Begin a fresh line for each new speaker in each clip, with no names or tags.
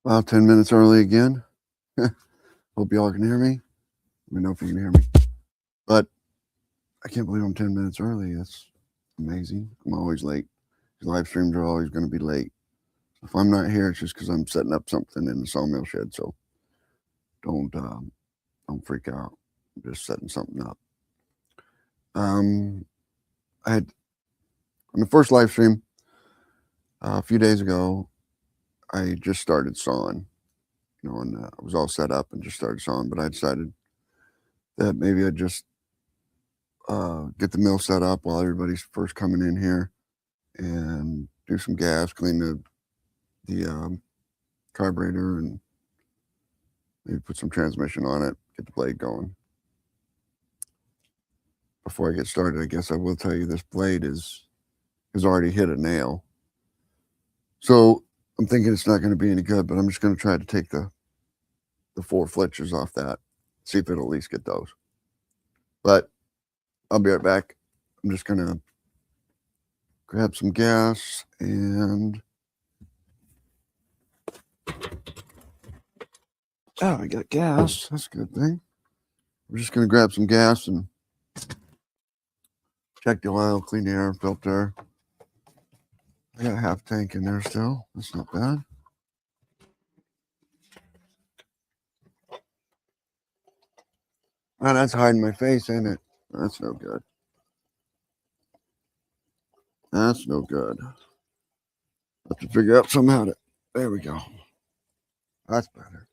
Well, 10 minutes early again. Hope y'all can hear me. Let me know if you can hear me. But I can't believe I'm 10 minutes early. That's amazing. I'm always late. Live streams are always going to be late. If I'm not here, it's just because I'm setting up something in the sawmill shed. So don't freak out. I'm just setting something up. I had on the first live stream a few days ago. I just started sawing, and I was all set up and just started sawing. But I decided that maybe I'd just get the mill set up while everybody's first coming in here, and do some gas, clean the carburetor, and maybe put some transmission on it, get the blade going. Before I get started, I guess I will tell you this blade has already hit a nail. So I'm thinking it's not going to be any good, but I'm just going to try to take the 4 flitches off that, see if it'll at least get those. But I'll be right back. I'm just going to grab some gas and I got gas. That's a good thing. We're just going to grab some gas and check the oil, clean the air filter. I got a half tank in there still. That's not bad. Oh, that's hiding my face, ain't it? That's no good. That's no good. Have to figure out somehow to. There we go. That's better.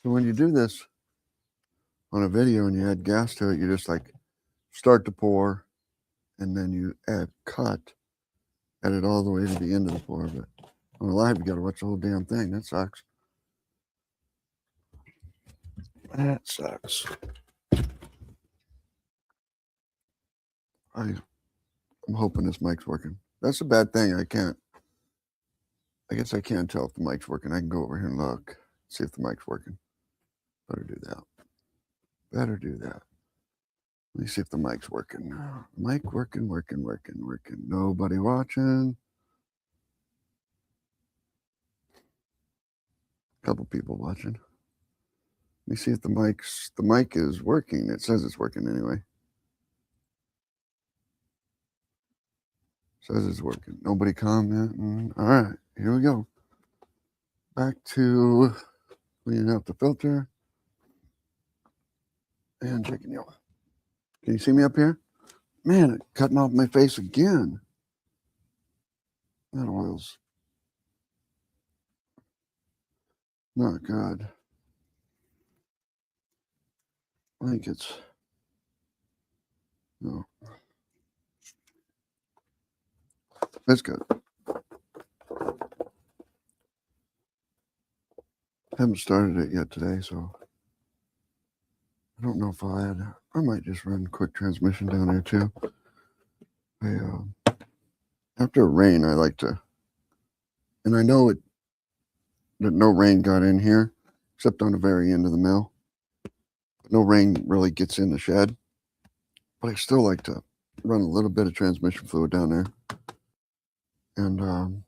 So when you do this on a video and you add gas to it, you just like start to pour, and then you add cut, add it all the way to the end of the pour. But on a live, you got to watch the whole damn thing. That sucks. That sucks. I'm hoping this mic's working. That's a bad thing. I guess I can't tell if the mic's working. I can go over here and look, see if the mic's working. Better do that. Better do that. Let me see if the mic's working. Mic working. Nobody watching. Couple people watching. Let me see if the mic is working. It says it's working anyway. Says it's working. Nobody commenting. All right, here we go. Back to cleaning out the filter and checking the oil. Can you see me up here? Man, it's cutting off my face again. That oil's not good. I think it's no. That's good. Haven't started it yet today, so I don't know if I'll add. I might just run quick transmission down there too. After rain, I like to, and I know that no rain got in here, except on the very end of the mill. No rain really gets in the shed, but I still like to run a little bit of transmission fluid down there, and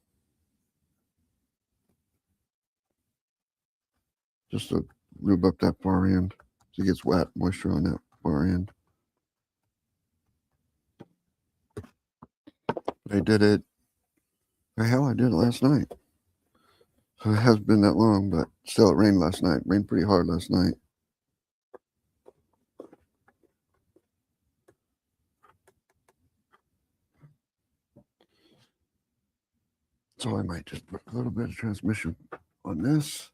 just to lube up that far end so it gets wet, moisture on that far end. But I did it. Hell, I did it last night. So it hasn't been that long, but still, it rained last night. It rained pretty hard last night. So I might just put a little bit of transmission on this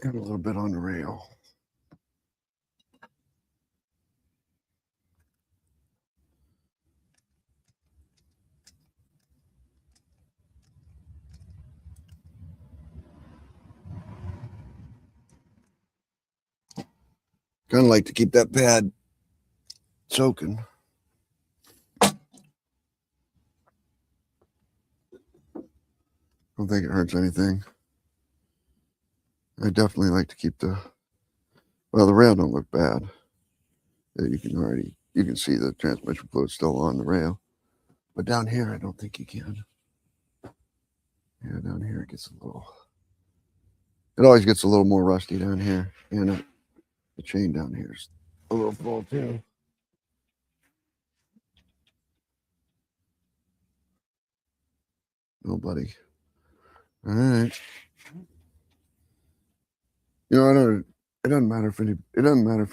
and a little bit on the rail. Kind of like to keep that pad soaking. Don't think it hurts anything. I definitely like to keep the rail don't look bad. You can see the transmission fluid still on the rail. But down here, I don't think you can. Yeah, down here it always gets a little more rusty down here. And the chain down here is a little full too. Nobody. All right. It doesn't matter if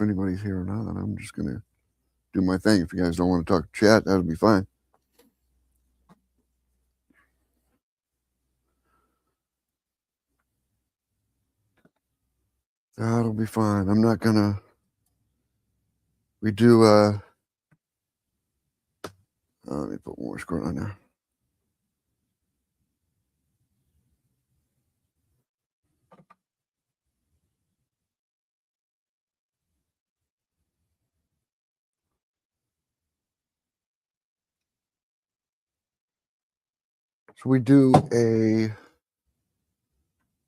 anybody's here or not. I'm just gonna do my thing. If you guys don't want to talk chat, that'll be fine. That'll be fine. I'm not gonna. We do. Let me put more squirt on there. So we do a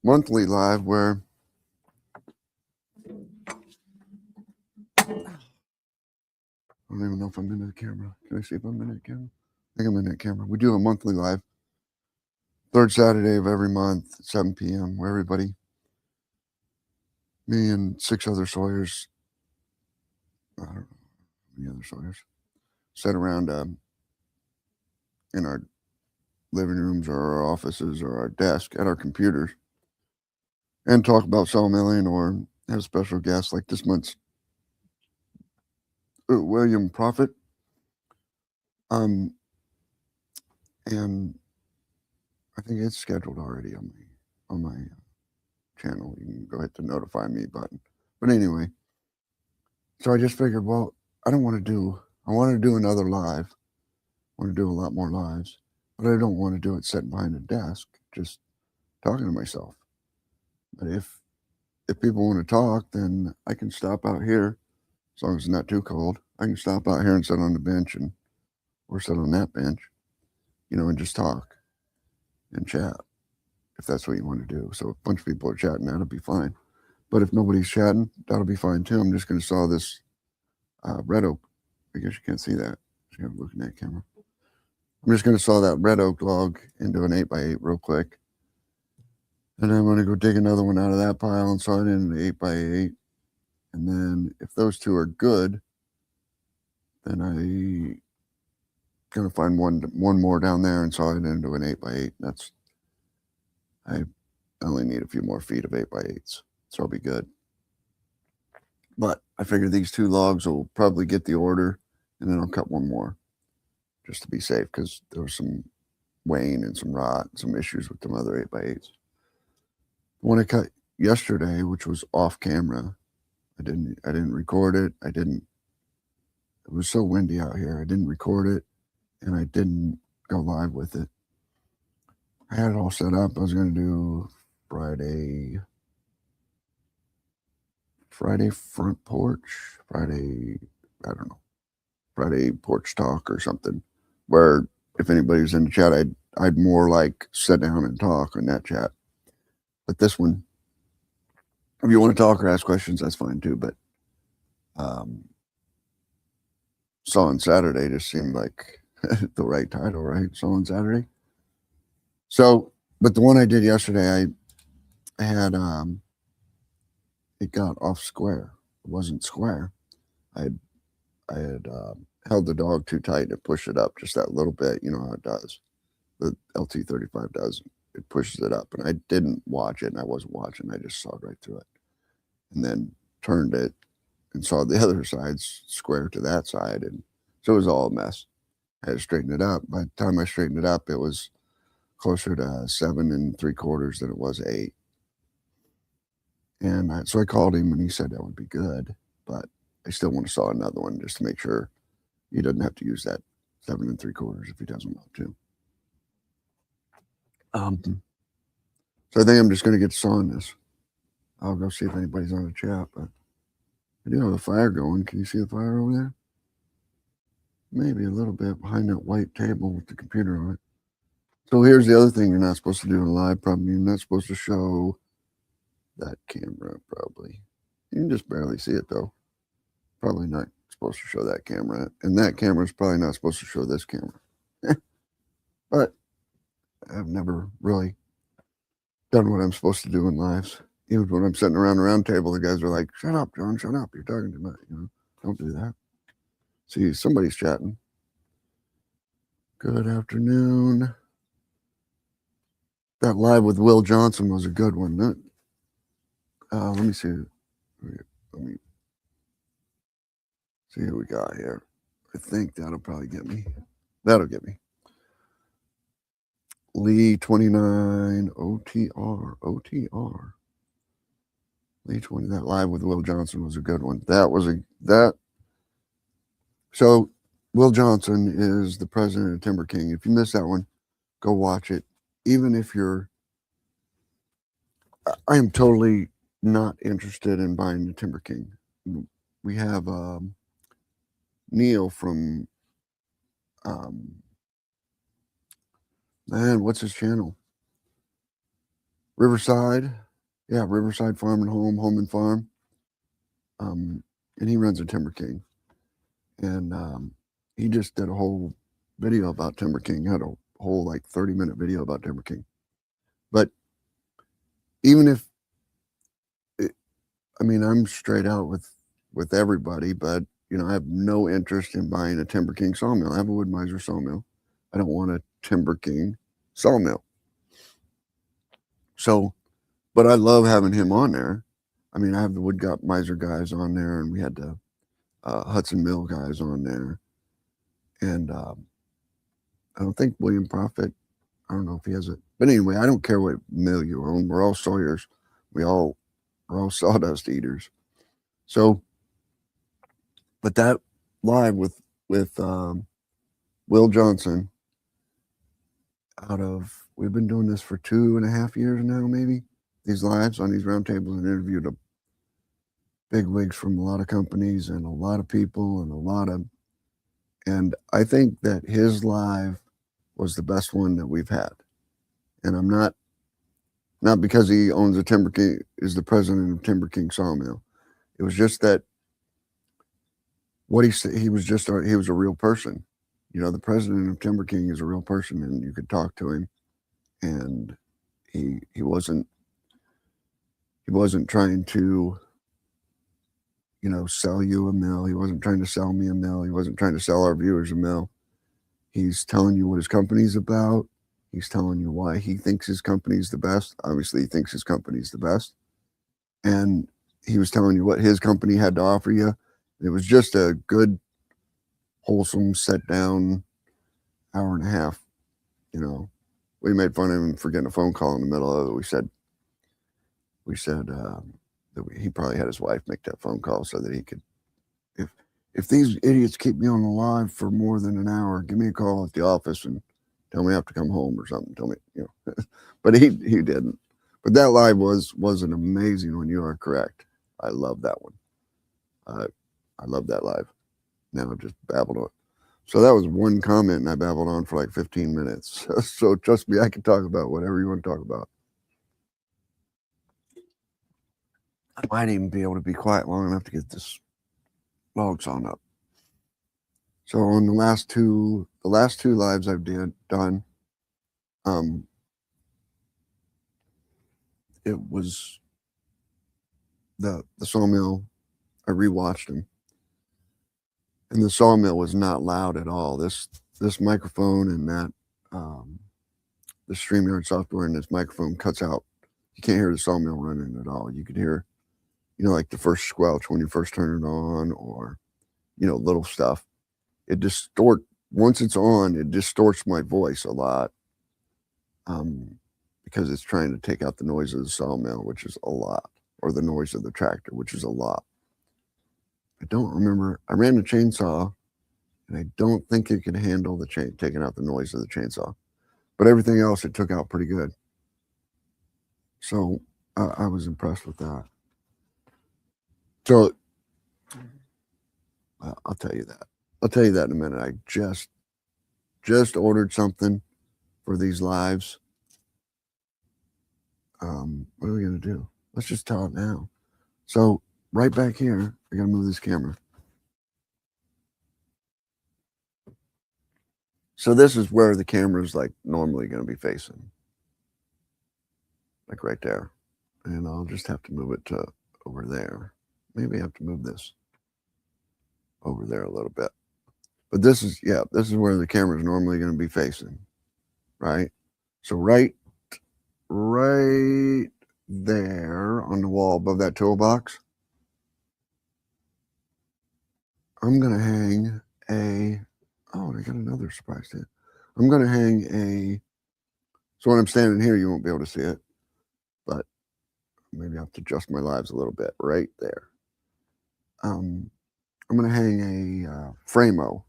monthly live where I don't even know if I'm in the camera. Can I see if I'm in the camera? I think I'm in that camera. We do a monthly live, third Saturday of every month, 7 p.m., where everybody, me and 6 other Sawyers, I don't know any other Sawyers, sit around in our living rooms or our offices or our desk at our computers and talk about sawmilling or have special guests like this month's William Prophet. And I think it's scheduled already on my channel. You can go hit the notify me button. But anyway, so I just figured, well, I want to do another live. I want to do a lot more lives, but I don't want to do it sitting behind a desk, just talking to myself. But if people want to talk, then I can stop out here, as long as it's not too cold. I can stop out here and sit on the bench or sit on that bench, and just talk and chat, if that's what you want to do. So if a bunch of people are chatting, that'll be fine. But if nobody's chatting, that'll be fine too. I'm just going to saw this red oak. I guess you can't see that. You have to look in that camera. I'm just going to saw that red oak log into an 8x8 real quick. And I'm going to go dig another one out of that pile and saw it in an 8x8. And then if those two are good, then I'm going to find one more down there and saw it into an 8x8. I only need a few more feet of 8x8s, so I'll be good. But I figure these 2 logs will probably get the order, and then I'll cut one more just to be safe, because there was some wane and some rot and some issues with them other 8x8s. The one I cut yesterday, which was off camera, I didn't record it. It was so windy out here. I didn't record it, and I didn't go live with it. I had it all set up. I was going to do Friday front porch, Friday porch talk or something, where if anybody's in the chat, I'd more like sit down and talk on that chat. But this one, if you want to talk or ask questions, that's fine too. But Sawin Saturday just seemed like the right title, right? Sawin Saturday. So, but the one I did yesterday, I had it got off square. It wasn't square. I had held the dog too tight to push it up just that little bit. You know how it does. The LT35 does. It pushes it up, and I didn't watch it, and I wasn't watching. I just sawed right through it, and then turned it and saw the other side's square to that side, and so it was all a mess. I had to straighten it up. By the time I straightened it up, it was closer to 7 3/4 than it was 8. And so I called him, and he said that would be good, but I still want to saw another one just to make sure he doesn't have to use that 7 3/4 if he doesn't want to. So I think I'm just going to get sawing this. I'll go see if anybody's on the chat, but I do have a fire going. Can you see the fire over there? maybe a little bit behind that white table with the computer on it. So here's the other thing you're not supposed to do in live. Probably you're not supposed to show that camera, probably. You can just barely see it, though. Probably not supposed to show that camera. And that camera is probably not supposed to show this camera. But I've never really done what I'm supposed to do in lives. Even when I'm sitting around a round table, the guys are like, "Shut up, John, shut up. You're talking too much. Don't do that." See, somebody's chatting. Good afternoon. That live with Will Johnson was a good one. Let me see. Let me see who we got here. I think that'll probably get me. That'll get me. Lee 29 OTR. Lee 20. That live with Will Johnson was a good one. So Will Johnson is the president of Timber King. If you missed that one, go watch it. Even if I am totally not interested in buying the Timber King. We have Neil from what's his channel? Riverside. Yeah, Riverside Farm and Home and Farm. And he runs a Timber King. And he just did a whole video about Timber King. Had a whole 30-minute video about Timber King. But even if I'm straight out with everybody, but I have no interest in buying a Timber King sawmill. I have a WoodMizer sawmill. I don't want a Timber King sawmill. So, but I love having him on there. I have the WoodMizer guys on there, and we had the Hudson Mill guys on there. And I don't think William Prophet, I don't know if he has it. But anyway, I don't care what mill you own. We're all sawyers. We're all sawdust eaters. So, but that live with Will Johnson, we've been doing this for 2.5 years now, maybe, these lives on these roundtables, and interviewed a big wigs from a lot of companies and a lot of people and I think that his live was the best one that we've had. And I'm not because he owns a Timber King, is the president of Timber King Sawmill. It was just that what he said, he was a real person. The president of Timber King is a real person, and you could talk to him, and he wasn't trying to sell you a mill. He wasn't trying to sell me a mill. He wasn't trying to sell our viewers a mill. He's telling you what his company's about. He's telling you why he thinks his company's the best. Obviously, he thinks his company's the best. And he was telling you what his company had to offer you. It was just a good, wholesome, sit-down hour and a half. We made fun of him for getting a phone call in the middle of it. We said that he probably had his wife make that phone call so that he could, if these idiots keep me on the line for more than an hour, give me a call at the office and tell me I have to come home or something. Tell me, but he didn't. But that live was an amazing one. You are correct. I love that one. I love that live. Now I just babbled on. So that was one comment, and I babbled on for 15 minutes. So trust me, I can talk about whatever you want to talk about. I might even be able to be quiet long enough to get this log sawn up. So on the last two lives I've done, it was the sawmill. I rewatched them, and the sawmill was not loud at all. This microphone and that the StreamYard software and this microphone cuts out. You can't hear the sawmill running at all. You could hear, like the first squelch when you first turn it on, or little stuff. It once it's on, it distorts my voice a lot, because it's trying to take out the noise of the sawmill, which is a lot, or the noise of the tractor, which is a lot. I don't remember. I ran the chainsaw, and I don't think it could handle taking out the noise of the chainsaw. But everything else, it took out pretty good. So I was impressed with that. So I'll tell you that. I'll tell you that in a minute. I just ordered something for these lives. What are we gonna do? Let's just tell it now. So right back here, I gotta move this camera. So this is where the camera is like normally gonna be facing, like right there. And I'll just have to move it to over there. Maybe I have to move this over there a little bit. But this is, yeah, this is where the camera is normally going to be facing, right? So right there on the wall above that toolbox, I'm going to hang a, oh, I got another surprise too. I'm going to hang a, so when I'm standing here, you won't be able to see it, but maybe I have to adjust my lives a little bit right there. I'm going to hang a Framo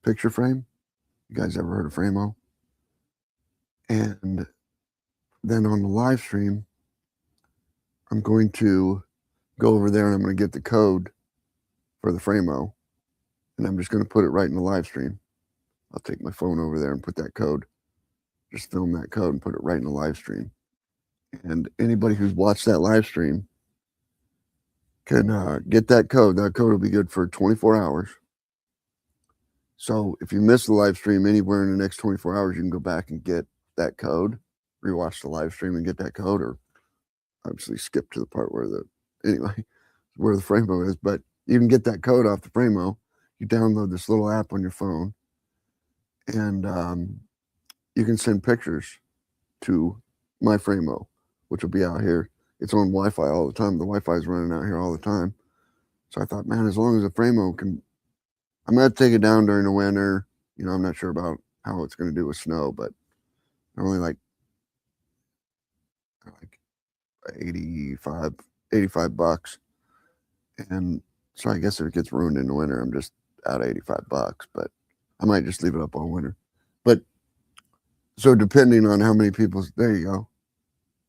picture frame. You guys ever heard of Framo? And then on the live stream, I'm going to go over there and I'm going to get the code for the Framo, and I'm just going to put it right in the live stream. I'll take my phone over there and put that code, just film that code and put it right in the live stream. And anybody who's watched that live stream can get that code. That code will be good for 24 hours. So if you miss the live stream anywhere in the next 24 hours, you can go back and get that code, rewatch the live stream and get that code, or obviously skip to the part where where the Framo is. But you can get that code off the Framo. You download this little app on your phone, and you can send pictures to my Framo, which will be out here. It's on Wi-Fi all the time. The Wi-Fi is running out here all the time. So I thought, man, as long as the Framo can, I'm going to take it down during the winter. You know, I'm not sure about how it's going to do with snow, but only like 85 bucks. And so I guess if it gets ruined in the winter, I'm just out of 85 bucks, but I might just leave it up all winter. But so depending on how many people, there you go.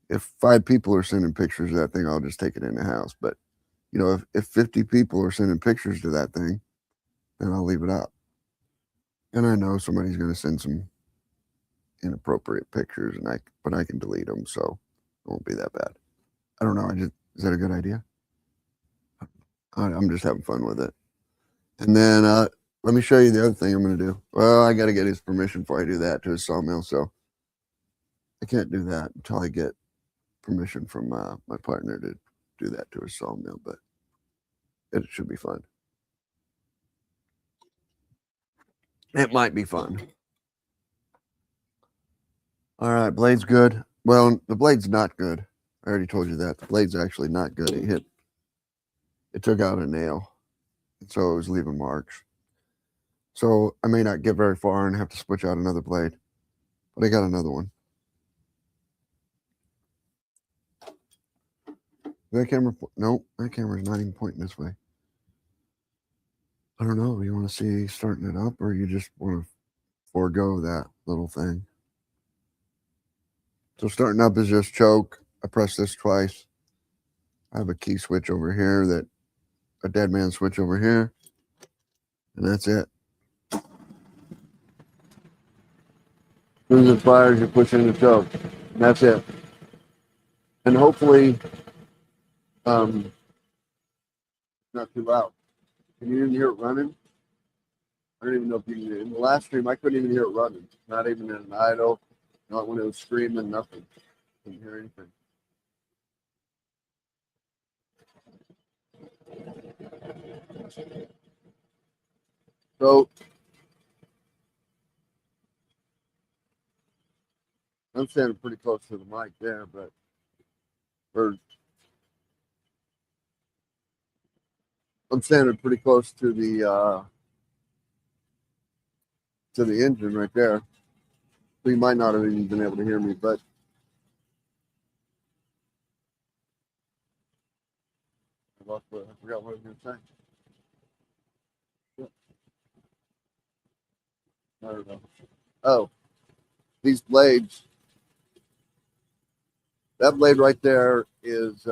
If 5 people are sending pictures of that thing, I'll just take it in the house. But you know, if 50 people are sending pictures to that thing, then I'll leave it up. And I know somebody's going to send some inappropriate pictures, but I can delete them, so it won't be that bad. I don't know. Is that a good idea? I'm just having fun with it. And then let me show you the other thing I'm going to do. Well, I got to get his permission before I do that to his sawmill, so I can't do that until I get permission from my partner to do that to his sawmill, but it should be fun. It might be fun. All right, blade's good. Well, the blade's not good. I already told you that. The blade's actually not good. It took out a nail, so it was leaving marks. So I may not get very far and have to switch out another blade, but I got another one. That camera, nope, that camera's not even pointing this way. I don't know. You want to see starting it up, or you just want to forego that little thing? So starting up is just choke. I press this twice. I have a key switch over here, a dead man switch over here, and that's it. As soon as it fires, you push in the choke, and that's it. And hopefully, not too loud. Can you even hear it running? I don't even know if you can. In the last stream, I couldn't even hear it running. Not even in an idle. Not when it was screaming. Nothing. Couldn't hear anything. So I'm standing pretty close to the mic there, but I'm standing pretty close to the engine right there. So you might not have even been able to hear me, but I forgot what I was going to say. I don't know. Oh, these blades. That blade right there is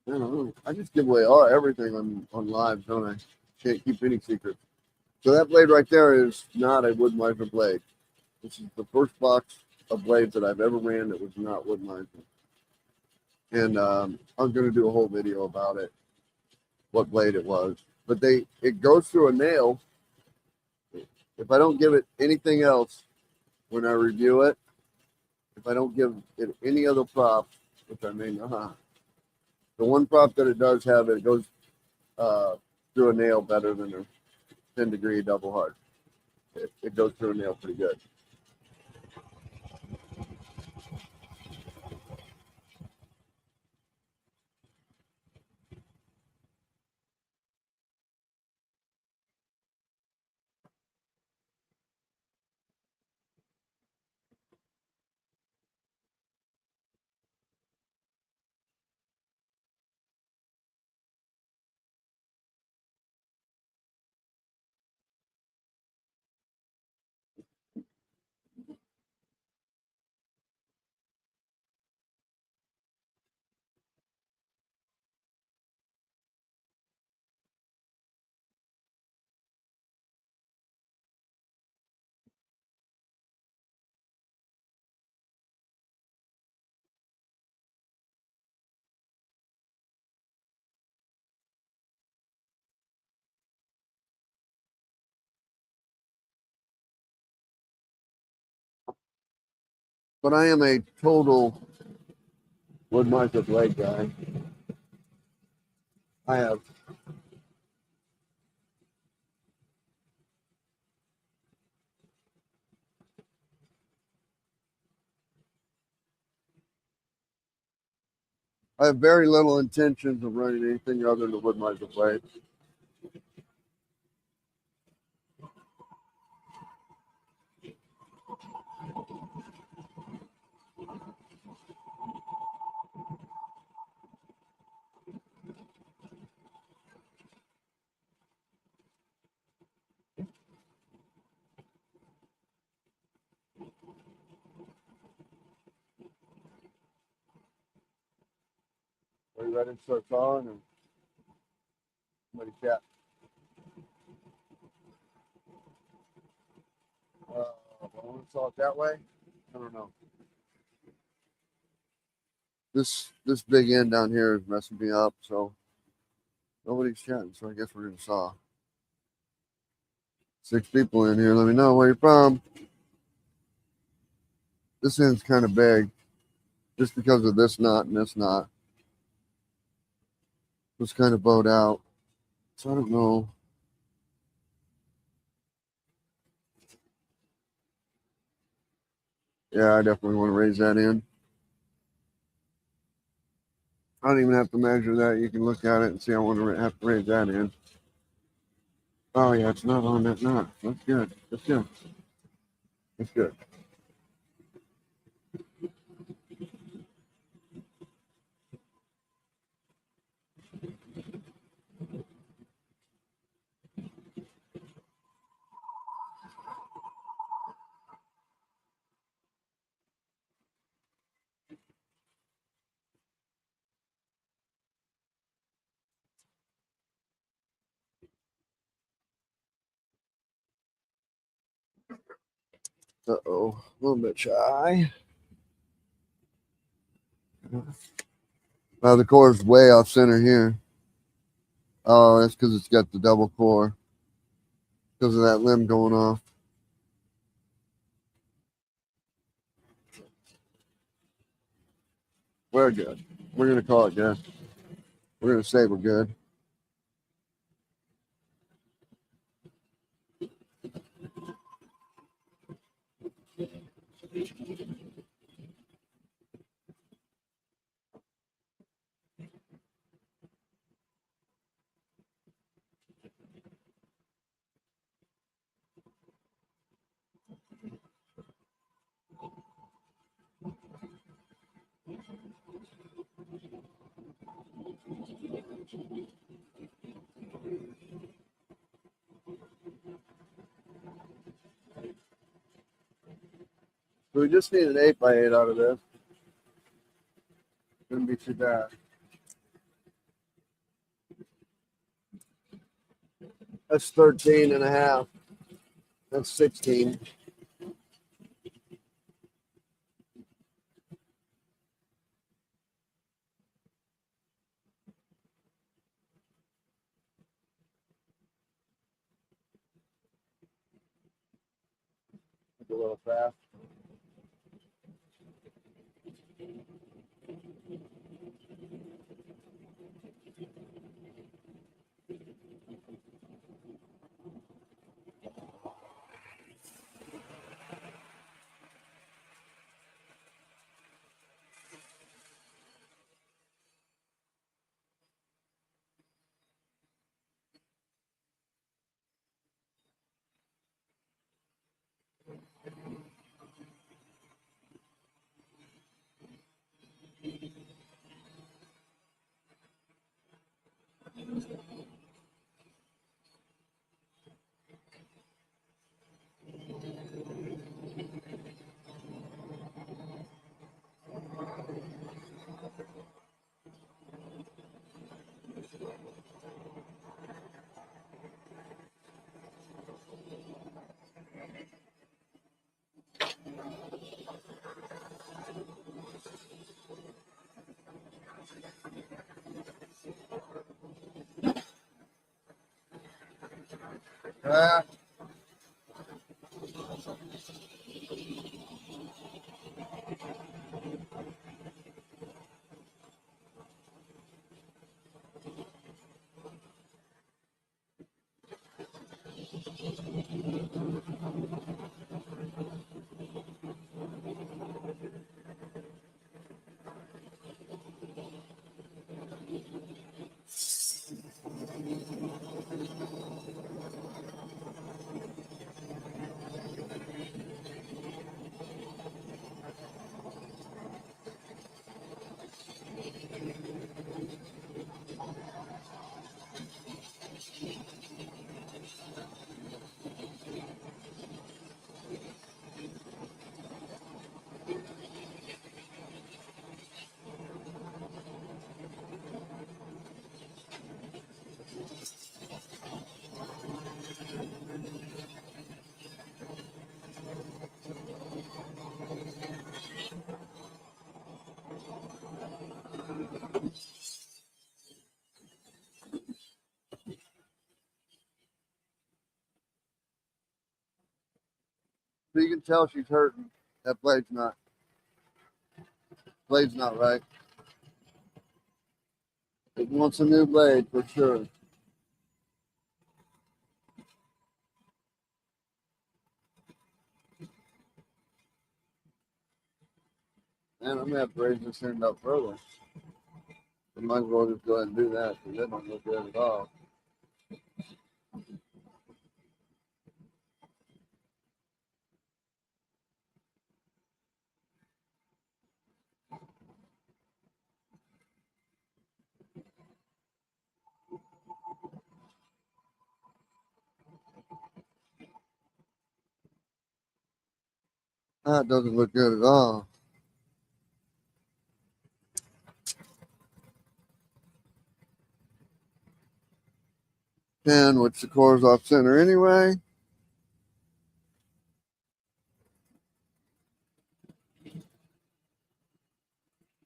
I don't know. I just give away everything on live, don't I? Can't keep any secrets. So that blade right there is not a WoodMizer blade. This is the first box of blades that I've ever ran that was not WoodMizer. And I'm going to do a whole video about it, what blade it was. But it goes through a nail. If I don't give it anything else when I review it, if I don't give it any other prop, which I may not, the one prop that it does have, it goes through a nail better than a 10-degree double hard. It goes through a nail pretty good. But I am a total WoodMizer blade guy. I have very little intentions of running anything other than the WoodMizer blade. Are you ready to start sawing? And somebody chat. I want to saw it that way. I don't know. This big end down here is messing me up, so nobody's chatting. So I guess we're gonna saw. 6 people in here. Let me know where you're from. This end's kind of big, just because of this knot and this knot. It's kind of bowed out, so I don't know. Yeah, I definitely want to raise that in. I don't even have to measure that. You can look at it and see I want to have to raise that in. Oh yeah, it's not on that knot. That's good. That's good. That's good. Uh-oh, a little bit shy. The core is way off center here. Oh, that's because it's got the double core. Because of that limb going off. We're good. We're going to call it good. We're going to say we're good. So we just need an 8x8 out of this. Shouldn't be too bad. That's 13 and a half. That's 16. A little fast. So you can tell she's hurting. That blade's not right. It wants a new blade for sure. And I'm gonna have to raise this end up further. I might as well just go ahead and do that because that don't look good at all. That doesn't look good at all. And which the core's off center anyway.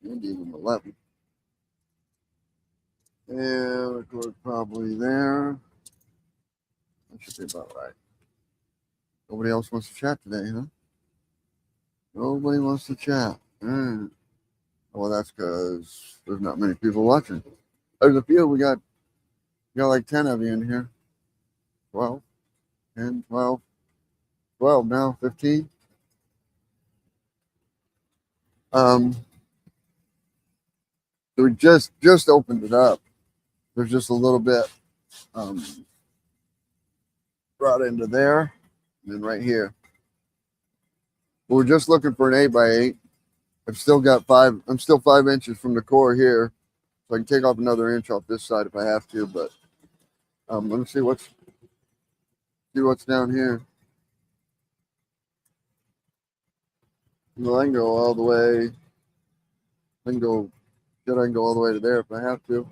And even 11. And the core's probably there. That should be about right. Nobody else wants to chat today, huh? Nobody wants to chat. Well, that's because there's not many people watching. There's a few. We got like 10 of you in here. 12, 10, 12, 12 now, 15. We just opened it up. There's just a little bit brought into there and then right here. We're just looking for an 8x8. I've still got I'm still 5 inches from the core here. So I can take off another inch off this side if I have to, but let me see what's down here. Well, I can go all the way. I can go all the way to there if I have to.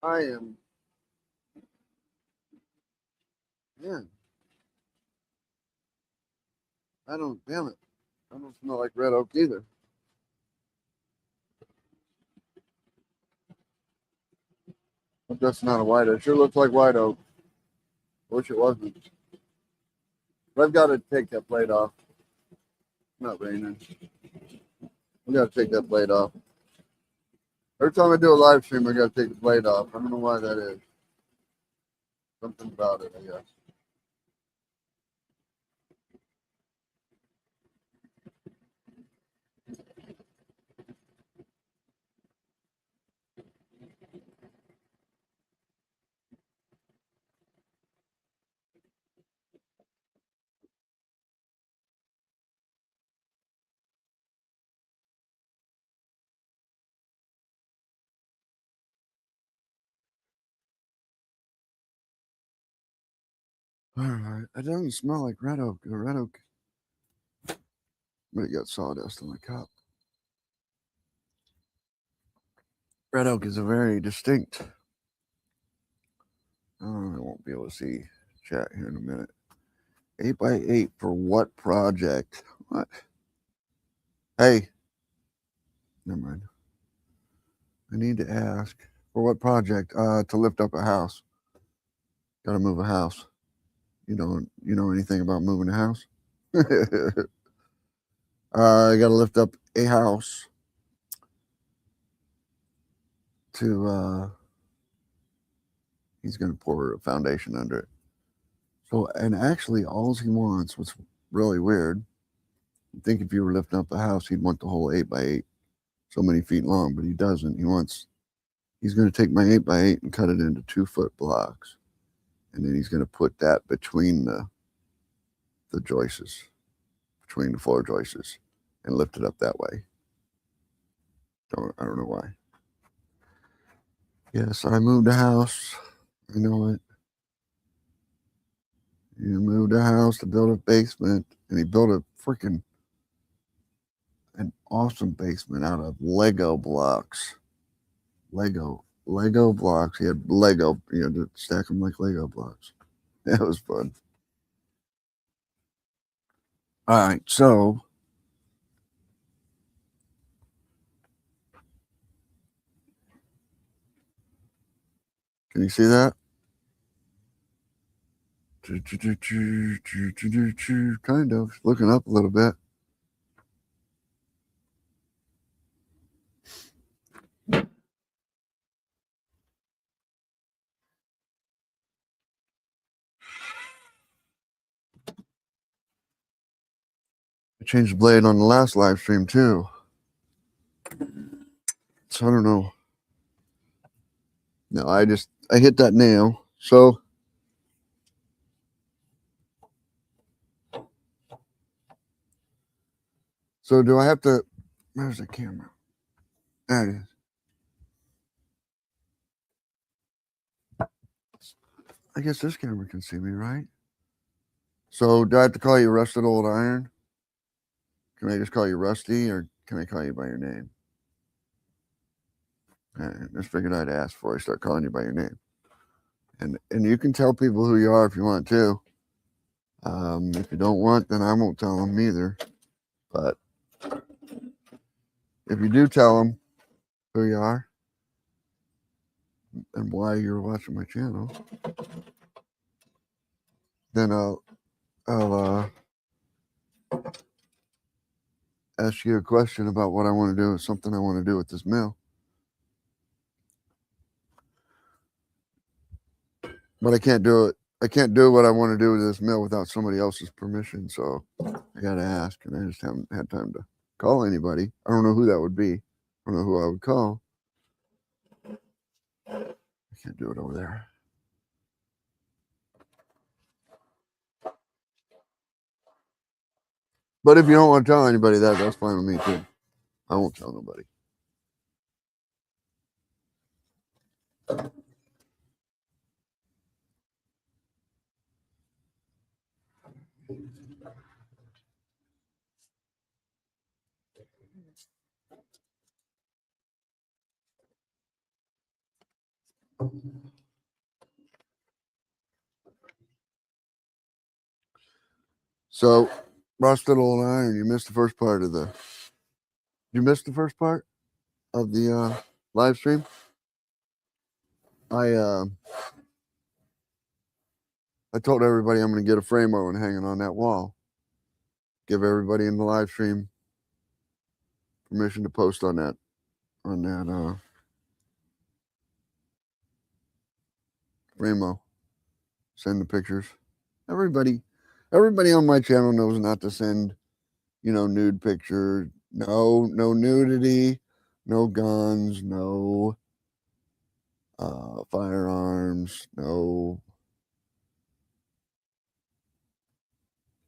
I am, man, damn it. I don't smell like red oak either. But that's not a white oak. It sure looks like white oak. Wish it wasn't. But I've got to take that blade off. It's not raining. I got to take that blade off. Every time I do a live stream, I got to take the blade off. I don't know why that is. Something about it, I guess. All right. It doesn't smell like red oak. The red oak, but it got sawdust on the cup. Red oak is a very distinct. Oh, I won't be able to see chat here in a minute. 8x8 for what project? What? Hey. Never mind. I need to ask for what project? To lift up a house. Got to move a house. You know anything about moving a house? I got to lift up a house to. He's going to pour a foundation under it. So, and actually, all he wants, what's really weird, I think if you were lifting up a house, he'd want the whole 8x8, so many feet long, but he doesn't. He's going to take my 8x8 and cut it into 2-foot blocks. And then he's going to put that between the joists, between the floor joists, and lift it up that way. I don't know why. Yes, I moved a house. I know it. You moved a house to build a basement, and he built an awesome basement out of Lego blocks. Lego blocks. He had Lego, to stack them like Lego blocks. That was fun. All right, so can you see that? Kind of looking up a little bit. I changed the blade on the last live stream too. So I don't know. No, I hit that nail. So do I have to, where's the camera? There it is. I guess this camera can see me, right? So do I have to call you Rusted Old Iron? Can I just call you Rusty, or can I call you by your name? I just figured I'd ask before I start calling you by your name. And you can tell people who you are if you want to. If you don't want, then I won't tell them either. But if you do tell them who you are and why you're watching my channel, then I'll ask you a question about what I want to do, something I want to do with this mill. But I can't do it. I can't do what I want to do with this mill without somebody else's permission. So I got to ask, and I just haven't had time to call anybody. I don't know who that would be. don't know who I would call. I can't do it over there. But if you don't want to tell anybody that, that's fine with me too. I won't tell nobody. So, rusted old iron. You missed the first part of the. You missed the first part of the live stream. I told everybody I'm going to get a frame-o and hang it on that wall. Give everybody in the live stream permission to post on that frame-o. Send the pictures. Everybody on my channel knows not to send, nude pictures. No nudity, no guns, no firearms, no.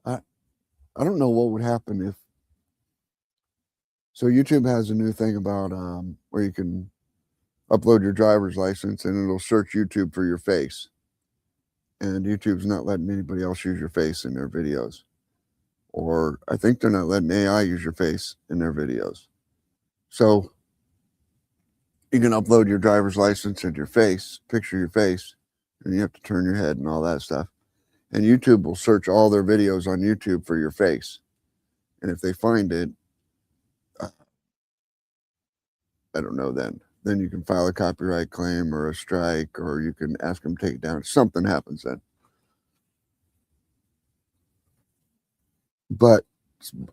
I don't know what would happen if. So YouTube has a new thing about where you can upload your driver's license and it'll search YouTube for your face. And YouTube's not letting anybody else use your face in their videos. Or I think they're not letting AI use your face in their videos. So you can upload your driver's license and your face, picture your face, and you have to turn your head and all that stuff. And YouTube will search all their videos on YouTube for your face. And if they find it, I don't know then. Then you can file a copyright claim or a strike, or you can ask them to take it down. Something happens then. But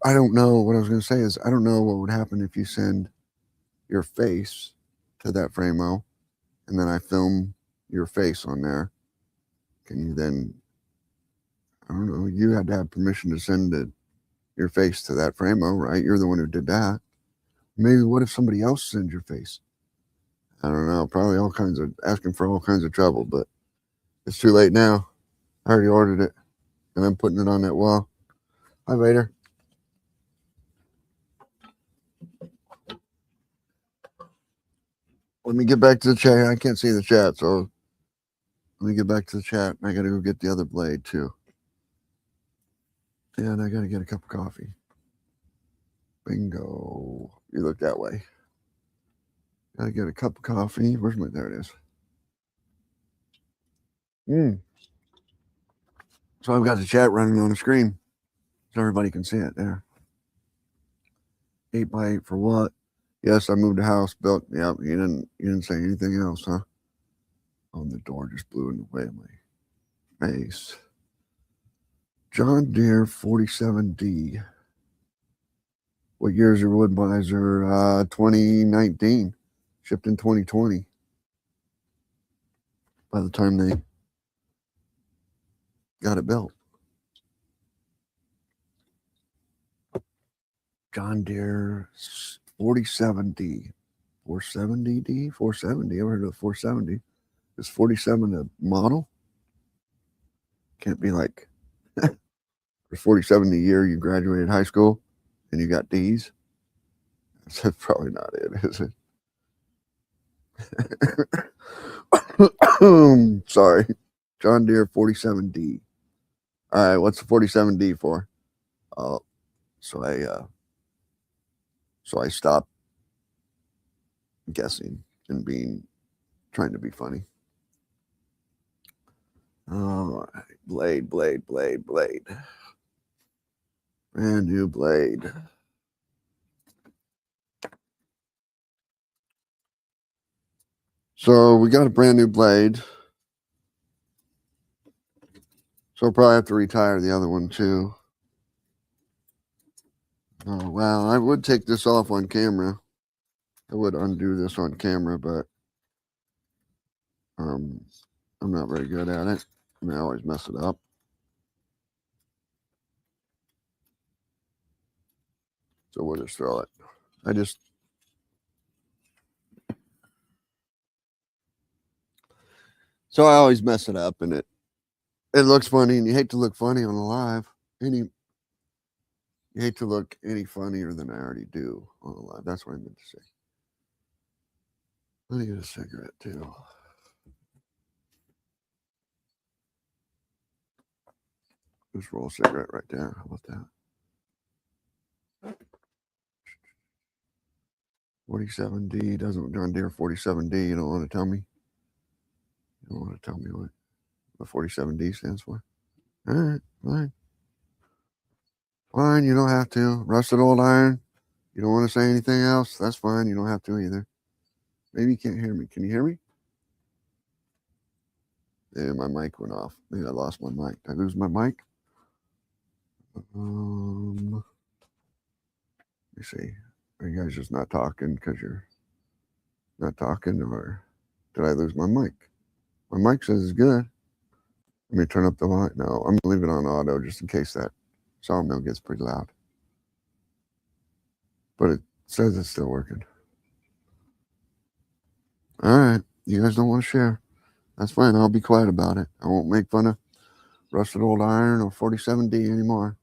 I don't know. What I was going to say is I don't know what would happen if you send your face to that frame-o and then I film your face on there. Can you then, I don't know, you had to have permission to send your face to that frame-o, right? You're the one who did that. Maybe what if somebody else sends your face? I don't know. Probably asking for all kinds of trouble, but it's too late now. I already ordered it and I'm putting it on that wall. Hi, Vader. Let me get back to the chat. I can't see the chat, so let me get back to the chat. I got to go get the other blade too. And I got to get a cup of coffee. Bingo. You look that way. Got to get a cup of coffee. Where's my, there it is. So I've got the chat running on the screen so everybody can see it there. 8x8 for what? Yes, I moved the house, built. Yeah, you didn't say anything else, huh? Oh, the door just blew in the way of my face. John Deere 47D. What year is your WoodMizer? 2019. Shipped in 2020. By the time they got it built. John Deere 47D. 470D? 470. Ever heard of 470? Is 47 a model? Can't be like, there's 47 the year you graduated high school and you got D's. That's probably not it, is it? Sorry. John Deere 47D. All right, what's the 47D for? So I stopped guessing and trying to be funny. All right, blade. Brand new blade. So we got a brand new blade. So I'll probably have to retire the other one too. Oh, well, I would take this off on camera. I would undo this on camera, but I'm not very good at it. I always mess it up. So we'll just throw it. So I always mess it up, and it looks funny, and you hate to look funny on a live. You hate to look any funnier than I already do on a live. That's what I meant to say. Let me get a cigarette too. Just roll a cigarette right there. How about that? 47D doesn't John Deere 47D. You don't want to tell me? You don't want to tell me what the 47D stands for? All right, fine. Fine, you don't have to. Rusted old iron. You don't want to say anything else? That's fine. You don't have to either. Maybe you can't hear me. Can you hear me? Yeah, my mic went off. Maybe I lost my mic. Did I lose my mic? Let me see. Are you guys just not talking because you're not talking, or did I lose my mic? My mic says it's good. Let me turn up the volume. No, I'm going to leave it on auto just in case that Sawmill gets pretty loud. But it says it's still working. All right. You guys don't want to share. That's fine. I'll be quiet about it. I won't make fun of rusted old iron or 47D anymore.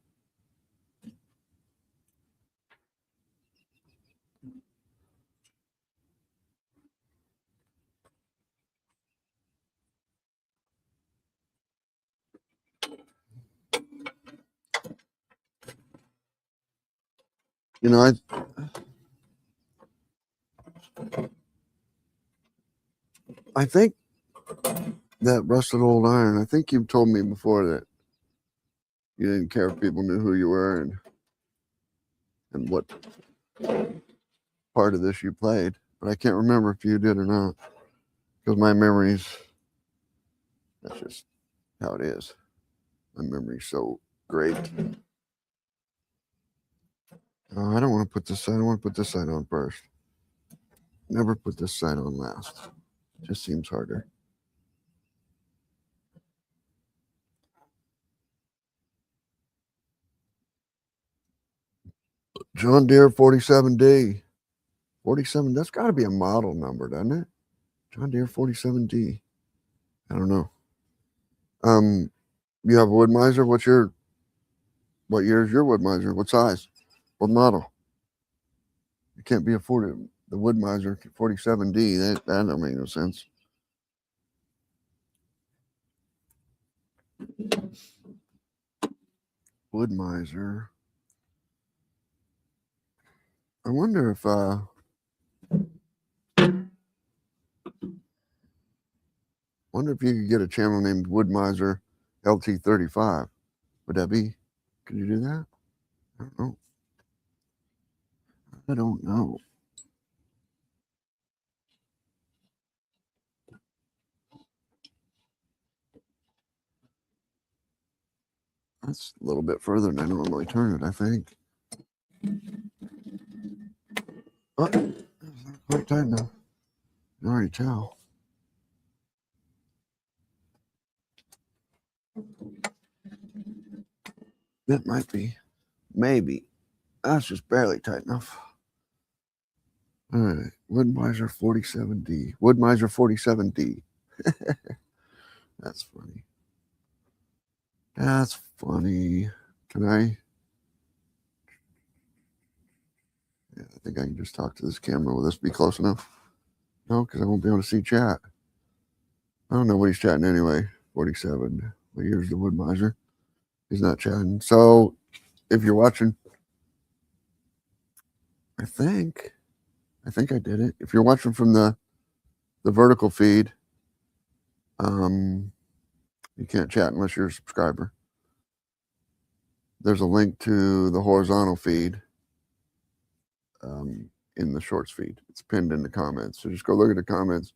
You know, I think that rusted old iron, I think you've told me before that you didn't care if people knew who you were and what part of this you played. But I can't remember if you did or not. Because my memory's, that's just how it is. My memory's so great. I don't want to put this side. I want to put this side on first. Never put this side on last. Just seems harder. John Deere 47D. 47, that's got to be a model number, doesn't it? John Deere 47D. I don't know. You have a WoodMizer? What year is your WoodMizer? What size? What model? It can't be a the WoodMizer 47D. That don't make no sense. WoodMizer. I wonder if you could get a channel named WoodMizer LT35. Would that be? Could you do that? I don't know. I don't know. That's a little bit further than I normally turn it, I think. Oh, it's not quite tight enough. You can already tell. It might be. Maybe. That's just barely tight enough. All right. WoodMizer 47D. WoodMizer 47D. That's funny. That's funny. Can I? Yeah, I think I can just talk to this camera. Will this be close enough? No, because I won't be able to see chat. I don't know what he's chatting anyway. 47. Well, here's the WoodMizer. He's not chatting. So if you're watching, I think I did it. If you're watching from the vertical feed, you can't chat unless you're a subscriber. There's a link to the horizontal feed in the shorts feed. It's pinned in the comments. So just go look at the comments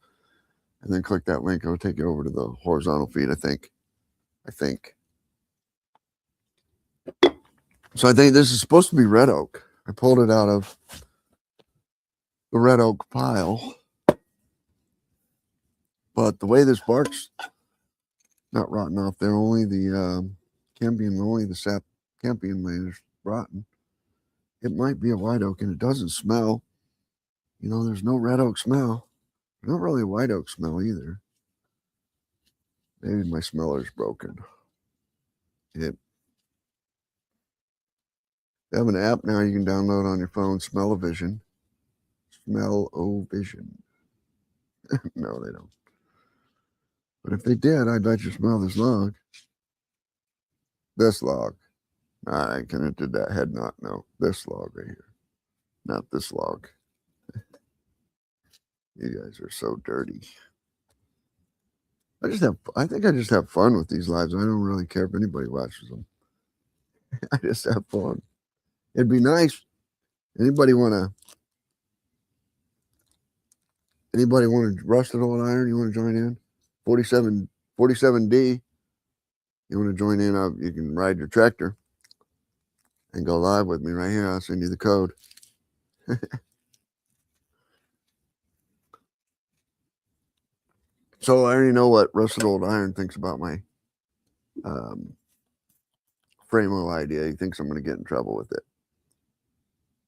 and then click that link. It'll take you over to the horizontal feed, I think. So I think this is supposed to be red oak. I pulled it out of the red oak pile. But the way this bark's not rotten off there, only the sap campion lane is rotten. It might be a white oak, and it doesn't smell. You know, there's no red oak smell. Not really a white oak smell either. Maybe my smeller's broken. They have an app now you can download on your phone, Smell-O-Vision. Smell-O-Vision. No, they don't. But if they did, I'd let you smell this log. This log. I couldn't did that head knot. No, this log right here. Not this log. You guys are so dirty. I think I just have fun with these lives. I don't really care if anybody watches them. I just have fun. It'd be nice. Anybody want a rusted old iron? You want to join in? 47D. You want to join in? You can ride your tractor and go live with me right here. I'll send you the code. So I already know what rusted old iron thinks about my Framo idea. He thinks I'm going to get in trouble with it.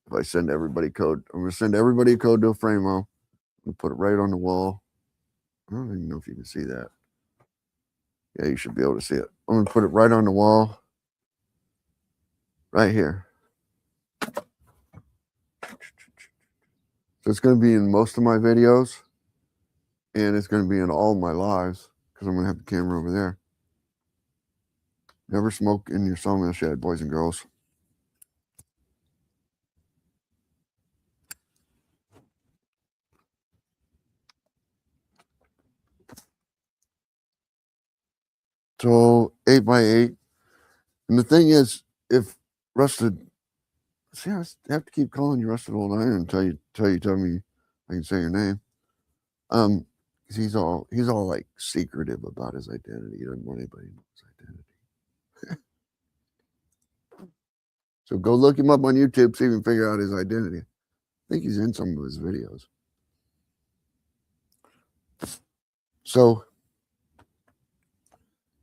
If I send everybody code, I'm going to send everybody a code to a Framo and put it right on the wall. I don't even know if you can see that. Yeah, you should be able to see it. I'm going to put it right on the wall. Right here. So it's going to be in most of my videos. And it's going to be in all my lives. Because I'm going to have the camera over there. Never smoke in your sawmill shed, boys and girls. So 8x8. And the thing is, if rusted, see, I have to keep calling you rusted old iron until you tell me I can say your name. Because he's all like secretive about his identity. He doesn't want anybody to know his identity. So go look him up on YouTube, see if you can figure out his identity. I think he's in some of his videos. So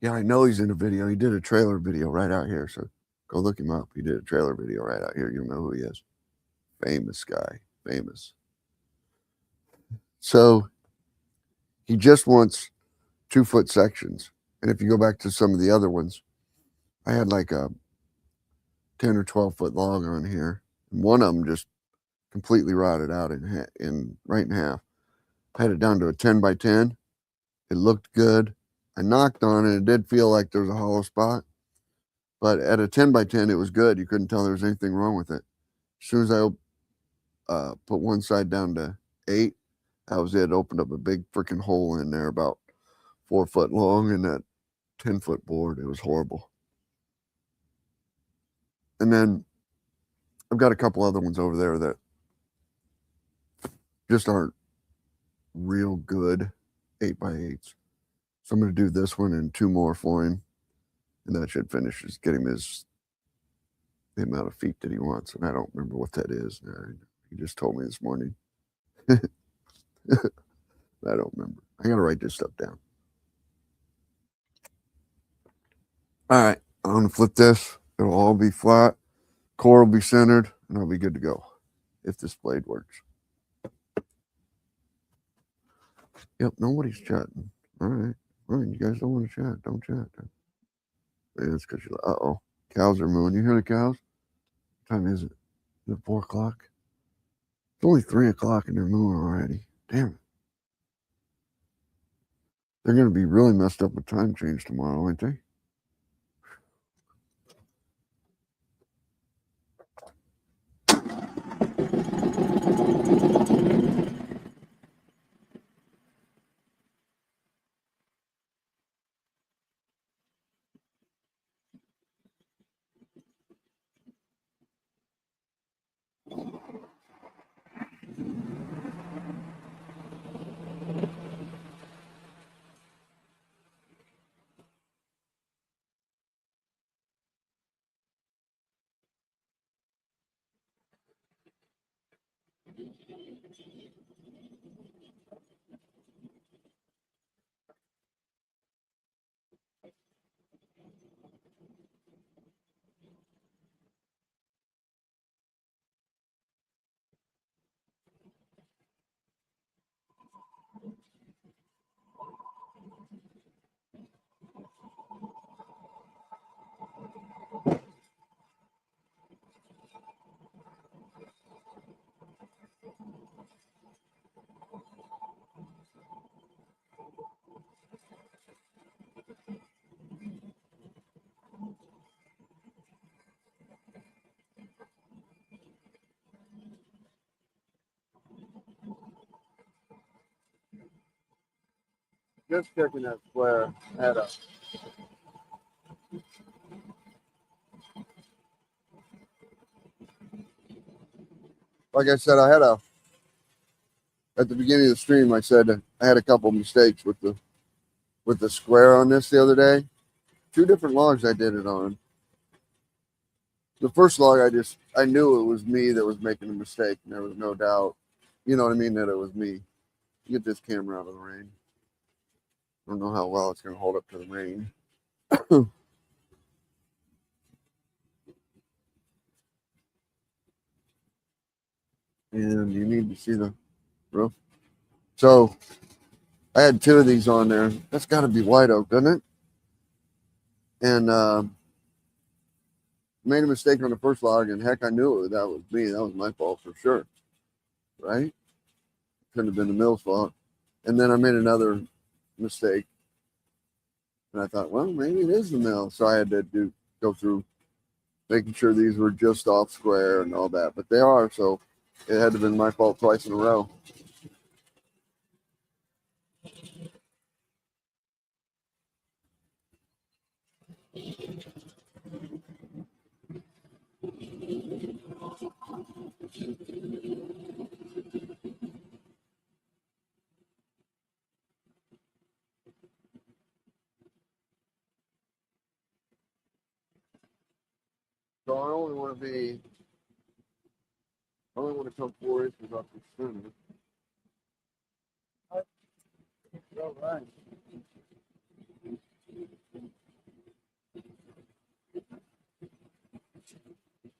yeah, I know he's in a video. He did a trailer video right out here. So go look him up. He did a trailer video right out here. You'll know who he is. Famous guy. Famous. So he just wants 2-foot sections. And if you go back to some of the other ones, I had like a 10 or 12 foot log on here. And one of them just completely rotted out right in half. I had it down to a 10x10. It looked good. I knocked on it. It did feel like there was a hollow spot. But at a 10x10, it was good. You couldn't tell there was anything wrong with it. As soon as I put one side down to 8, that was it. It opened up a big freaking hole in there about 4 foot long in that 10-foot board. It was horrible. And then I've got a couple other ones over there that just aren't real good 8x8s. So I'm going to do this one and 2 more for him. And that should finish. Just get him the amount of feet that he wants. And I don't remember what that is. He just told me this morning. I don't remember. I got to write this stuff down. All right. I'm going to flip this. It'll all be flat. Core will be centered. And I'll be good to go if this blade works. Yep. Nobody's chatting. All right. Fine. You guys don't want to chat. Don't chat. Yeah, it's because you're like, uh-oh. Cows are mooing. You hear the cows? What time is it? Is it 4 o'clock? It's only 3 o'clock and they're mooing already. Damn it. They're going to be really messed up with time change tomorrow, aren't they? Just checking that square head up. Like I said, at the beginning of the stream, I said I had a couple mistakes with the square on this the other day. 2 different logs I did it on. The first log, I knew it was me that was making a mistake, and there was no doubt, you know what I mean, that it was me. Get this camera out of the rain. I don't know how well it's going to hold up to the rain. And you need to see the roof. So I had 2 of these on there. That's got to be white oak, doesn't it? And made a mistake on the first log, and heck, I knew it. That was me. That was my fault for sure. Right? Couldn't have been the mill's fault. And then I made another mistake. And I thought, well, maybe it is the mill. So I had to go through making sure these were just off square and all that. But they are, so it had to have been my fault twice in a row. So I only want to come 4 inches off the center. All right.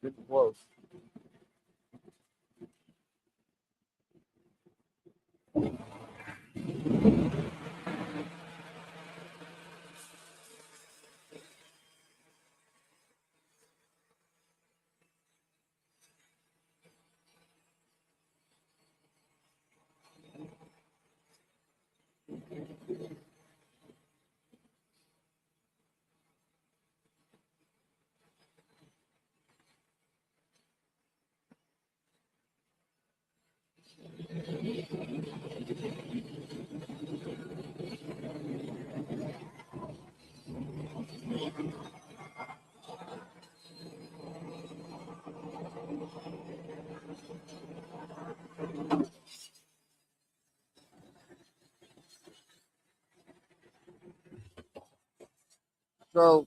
Getting close. So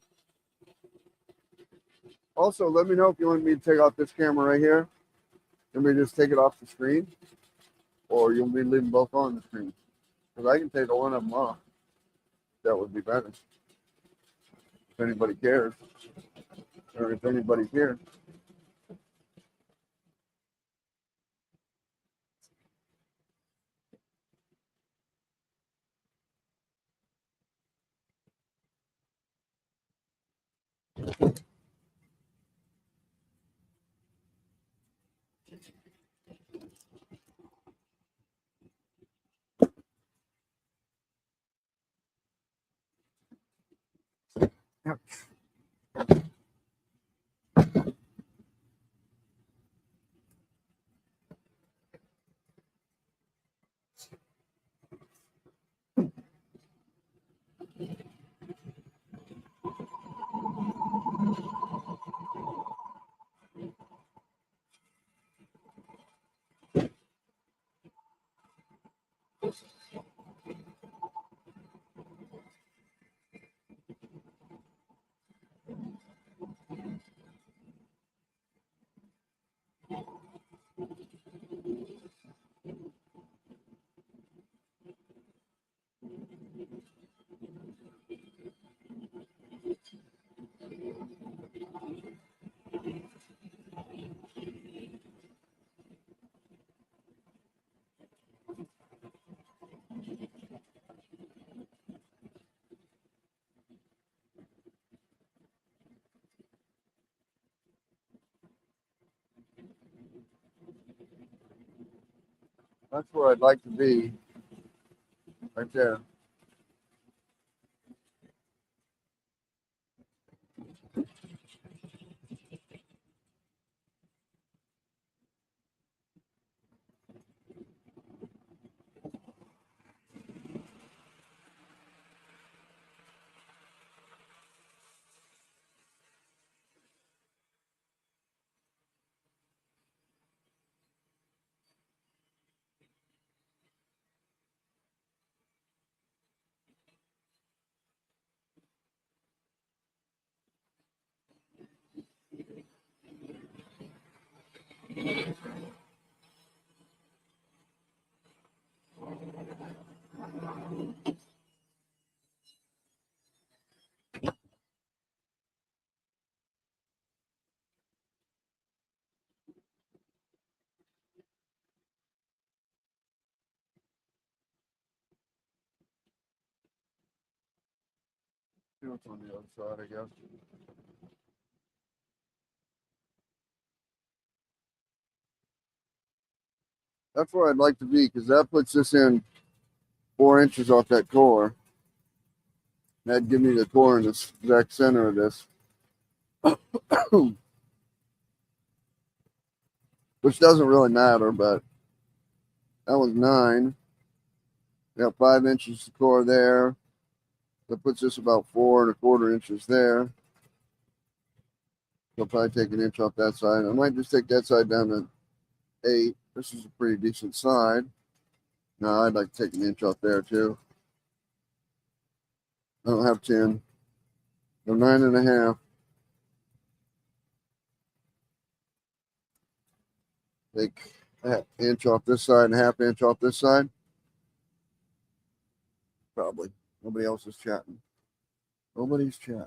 also let me know if you want me to take off this camera right here. Let me just take it off the screen, or you'll be leaving both on the screen. Because I can take one of them off. That would be better. If anybody cares. Or if anybody's here. That's where I'd like to be. Right there. See what's on the other side, I guess. That's where I'd like to be, because that puts this in 4 inches off that core. That'd give me the core in the exact center of this. Which doesn't really matter, but that was 9. Got 5 inches of core there. That puts this about 4¼ inches there. I'll probably take an inch off that side. I might just take that side down to 8. This is a pretty decent side. No, I'd like to take an inch off there too. I don't have 10. So 9½. Take an inch off this side and ½ inch off this side. Probably. Nobody else is chatting. Nobody's chatting.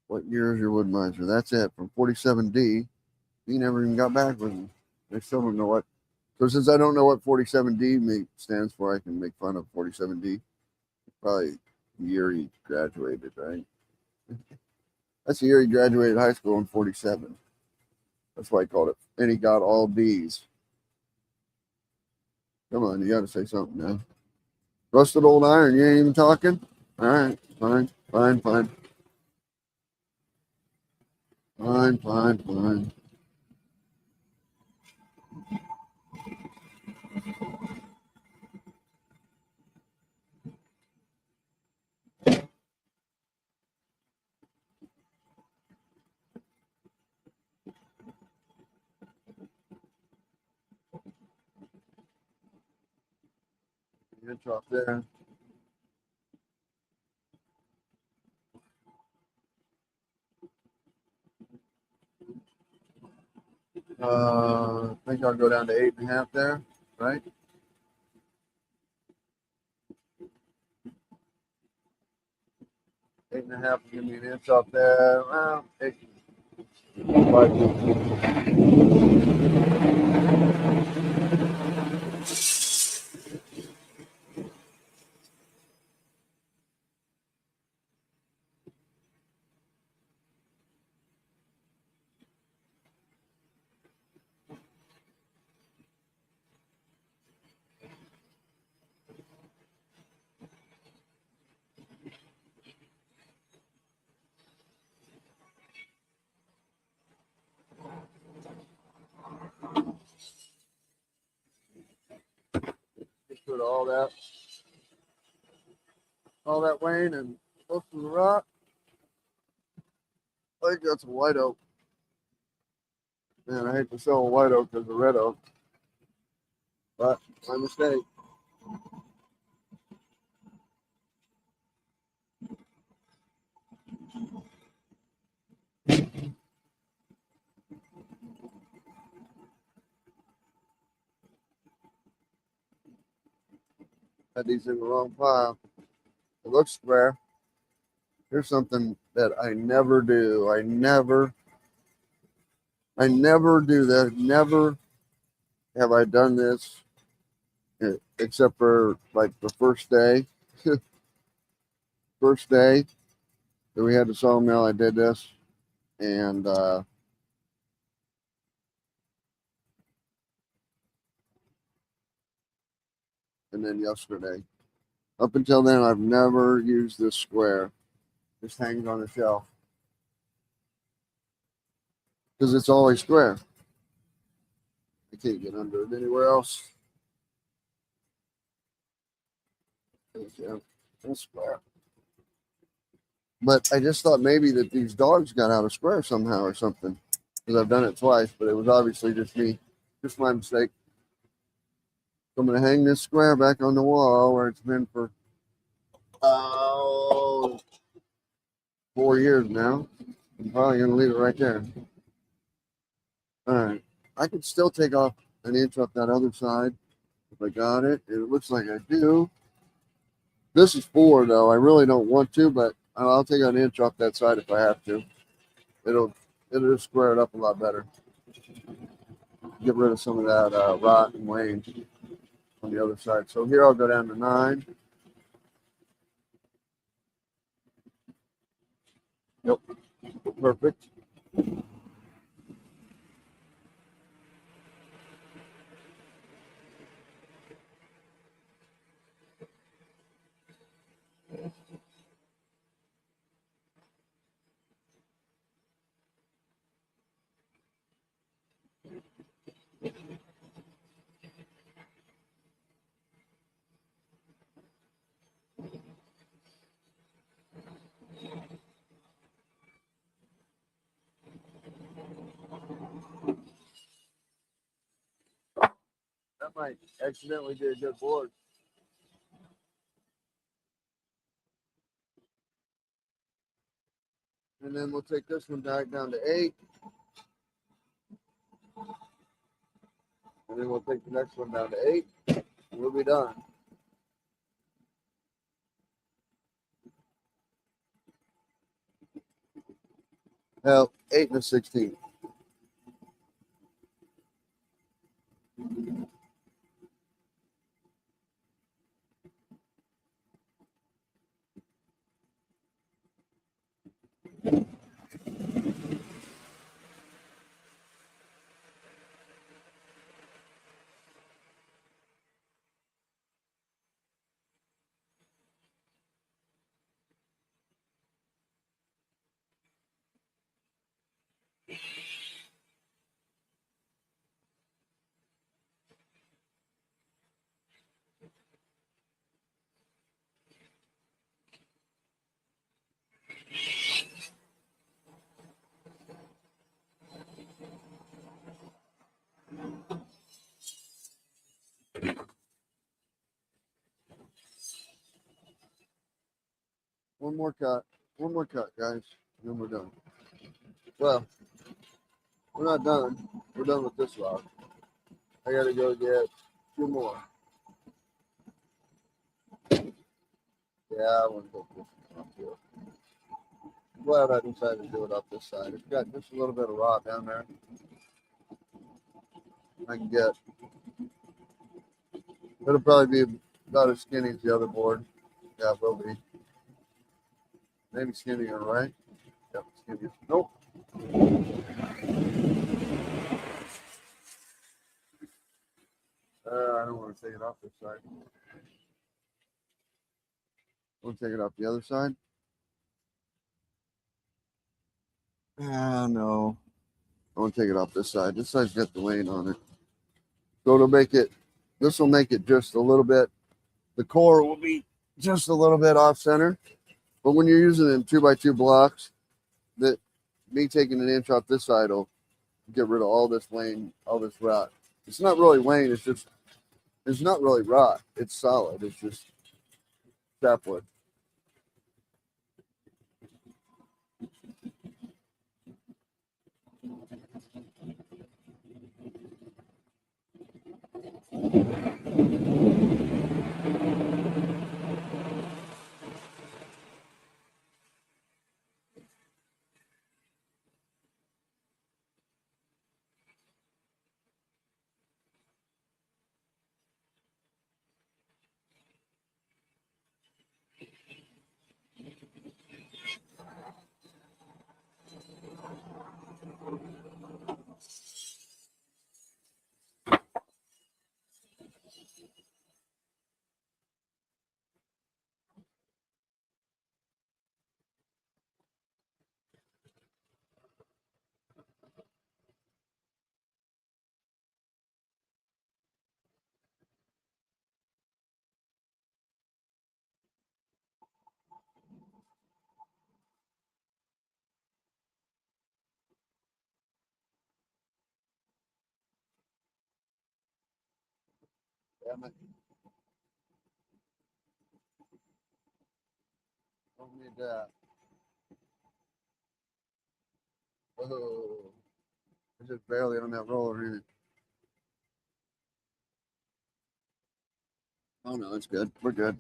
What year is your WoodMizer? That's it. From 47D. He never even got back with me. I still don't know what. So since I don't know what 47D stands for, I can make fun of 47D. Probably the year he graduated, right? That's the year he graduated high school in 47. That's why I called it. And he got all D's. Come on, you got to say something now. Rusted old iron, you ain't even talking? All right, fine. Fine. Inch off there. I think I'll go down to 8½ there, right? 8½ give me an inch off there. Well, 8. 5. Just put all that weighing and most of the rock. I think that's a white oak. Man, I hate to sell a white oak as a red oak, but my mistake. Had these in the wrong pile. It looks square. Here's something that I never do. I never do that. Never have I done this except for like the first day. First day that we had the sawmill, I did this. And then yesterday. Up until then, I've never used this square. Just hangs on the shelf. Because it's always square. I can't get under it anywhere else. It's square. But I just thought maybe that these dogs got out of square somehow or something. Because I've done it twice, but it was obviously just me. Just my mistake. So I'm going to hang this square back on the wall where it's been for 4 years now. I'm probably going to leave it right there. All right. I could still take off an inch off that other side if I got it. It looks like I do. This is 4 though. I really don't want to, but I'll take an inch off that side if I have to. It'll just square it up a lot better. Get rid of some of that rot and wane on the other side. So here I'll go down to 9. Yep, perfect. That might accidentally be a good board. And then we'll take this one back down to 8. And then we'll take the next one down to 8. And we'll be done. Hell, 8 and a 16. One more cut. One more cut, guys. And then we're done. Well, we're not done. We're done with this log. I gotta go get 2 more. Yeah, I want to take this one off here. I'm glad I decided to do it off this side. It's got just a little bit of rot down there. I can get. It'll probably be about as skinny as the other board. Yeah, it will be. Maybe skinnier, right? Yep, skinnier. Nope. I don't want to take it off this side. I want to take it off the other side. Ah, no. I want to take it off this side. This side's got the lane on it. So it'll make it, this will make it just a little bit, the core will be just a little bit off center. But when you're using it in 2x2 blocks, that me taking an inch off this side will get rid of all this lane, all this rot. It's not really lane, it's not really rot. It's solid. It's just sapwood. Damn it. Don't need that. Oh, just barely on that roller, ain't it? Oh no, it's good. We're good.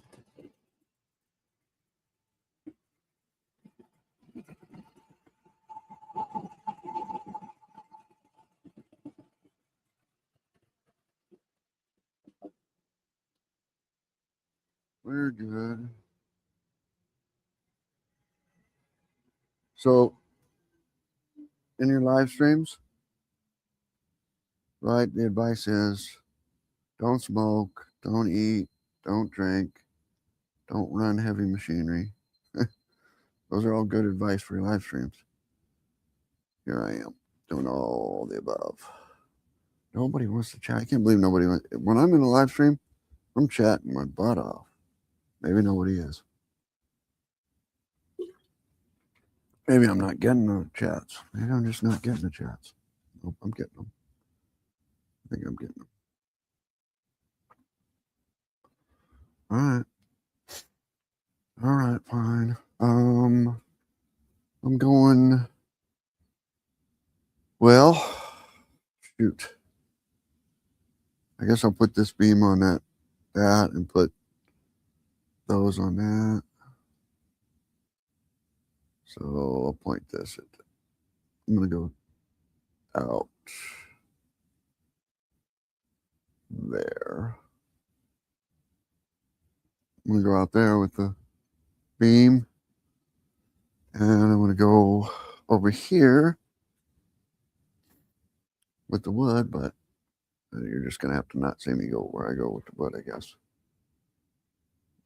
We're good. So, in your live streams, right, the advice is don't smoke, don't eat, don't drink, don't run heavy machinery. Those are all good advice for your live streams. Here I am doing all the above. Nobody wants to chat. I can't believe nobody wants. When I'm in a live stream, I'm chatting my butt off. Maybe nobody is. Maybe I'm not getting the chats. Maybe I'm just not getting the chats. Nope, I'm getting them. I think I'm getting them. All right. All right, fine. I'm going. Well, shoot. I guess I'll put this beam on that, and put those on that. So I'll point this at. I'm gonna go out there. I'm gonna go out there with the beam, and I'm gonna go over here with the wood, but you're just gonna have to not see me go where I go with the wood, I guess.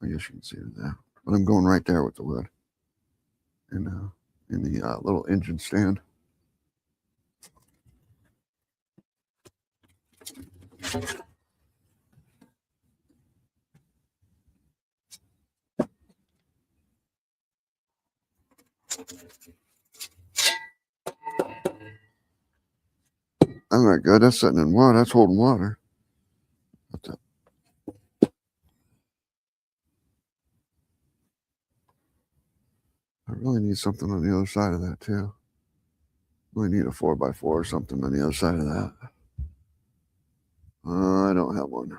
I guess you can see it there, but I'm going right there with the wood, and in the little engine stand. That's not good. That's sitting in water. That's holding water. I really need something on the other side of that too. Really need a 4x4 or something on the other side of that. I don't have one.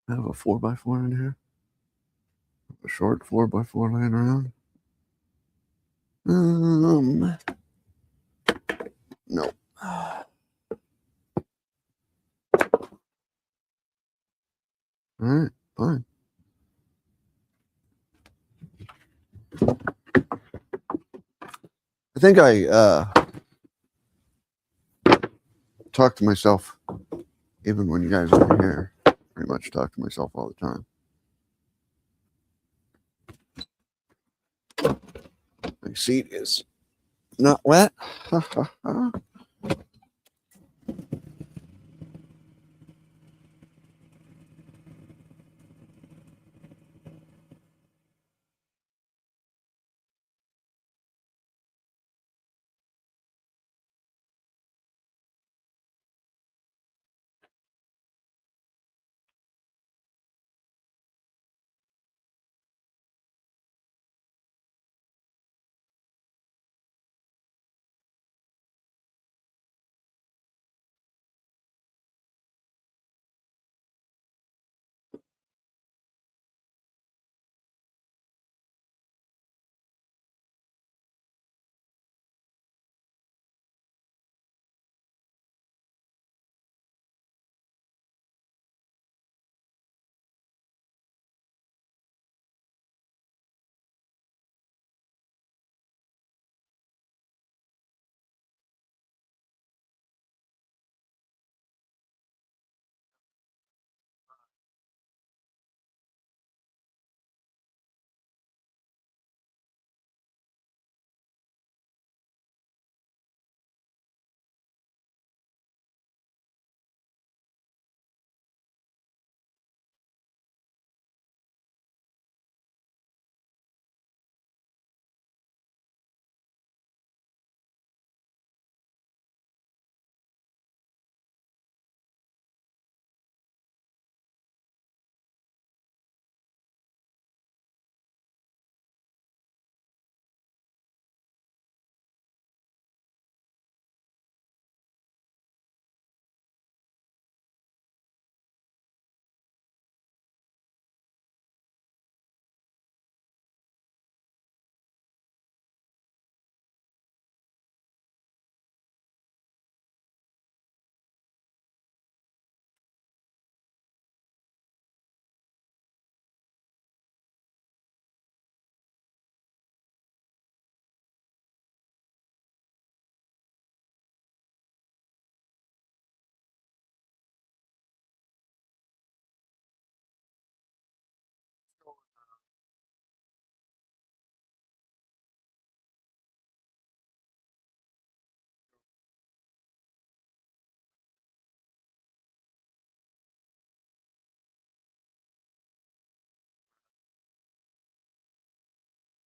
I have a 4x4 in here. A short 4x4 laying around. No. All right, fine. I think I talk to myself even when you guys aren't here. Pretty much talk to myself all the time. My seat is not wet.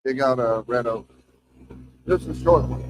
dig out a red oak. Just a short one.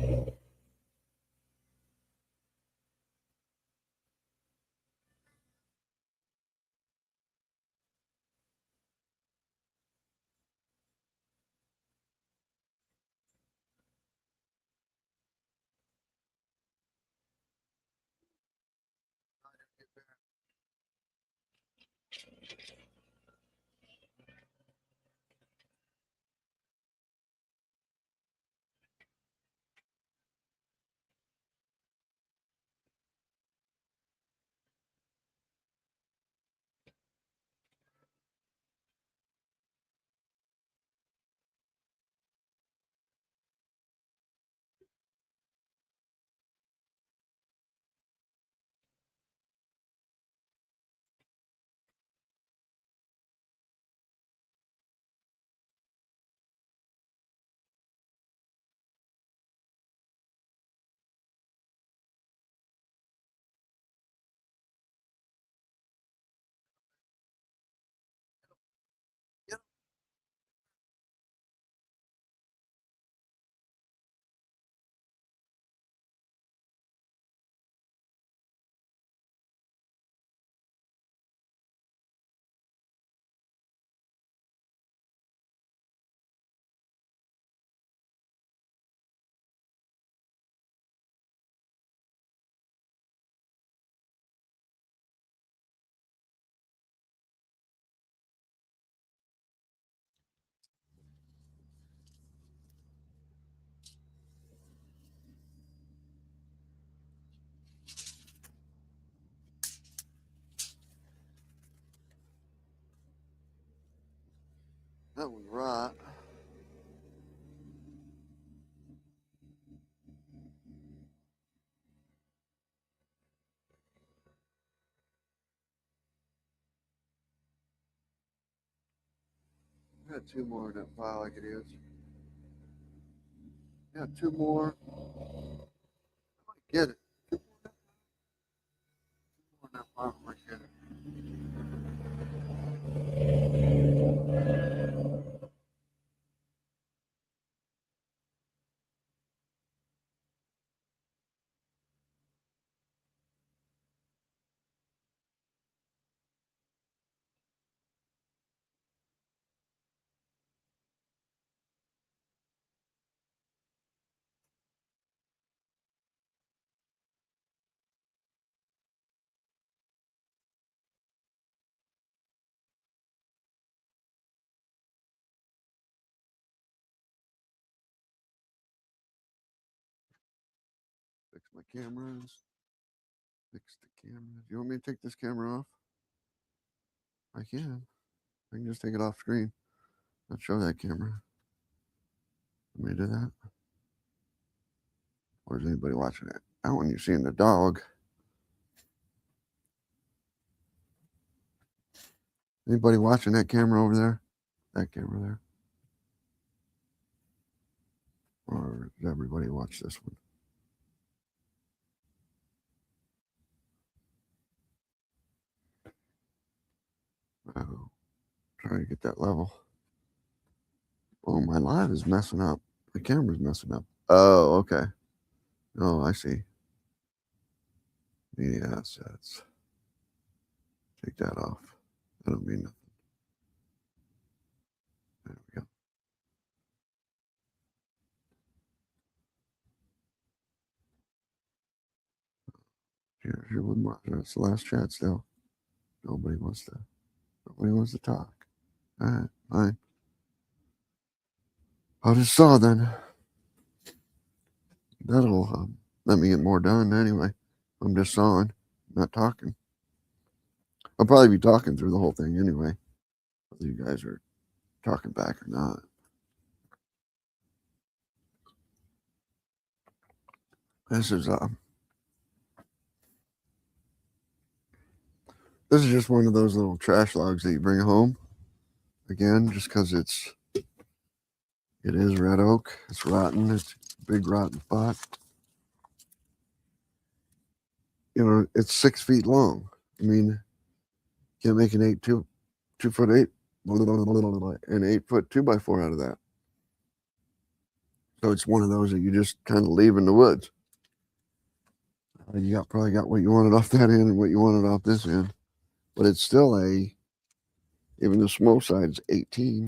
That was right. I got two more in that pile like it is. Yeah, two more. Get it. Two more in that pile. I get it. Fix my cameras. Fix the camera. Do you want me to take this camera off? I can. I can just take it off screen. Not show that camera. Let me do that. Or is anybody watching it? That one you're seeing the dog. Anybody watching that camera over there? That camera there? Or does everybody watch this one? Oh, trying to get that level. Oh, my live is messing up. The camera's messing up. Oh, okay. Oh, I see. Yeah, assets. Take that off. That'll mean nothing. There we go. Here's your WoodMizer. That's the last chat still. Nobody wants to talk. All right, fine. I'll just saw then. That'll let me get more done anyway. I'm just sawing, not talking. I'll probably be talking through the whole thing anyway, whether you guys are talking back or not. This is just one of those little trash logs that you bring home. Again, just because it is red oak. It's rotten. It's a big rotten spot. You know, it's 6 feet long. I mean, can't make an 2 foot 8 an 8 foot 2x4 out of that. So it's one of those that you just kind of leave in the woods. You probably got what you wanted off that end and what you wanted off this end. But it's still even the small side's 18,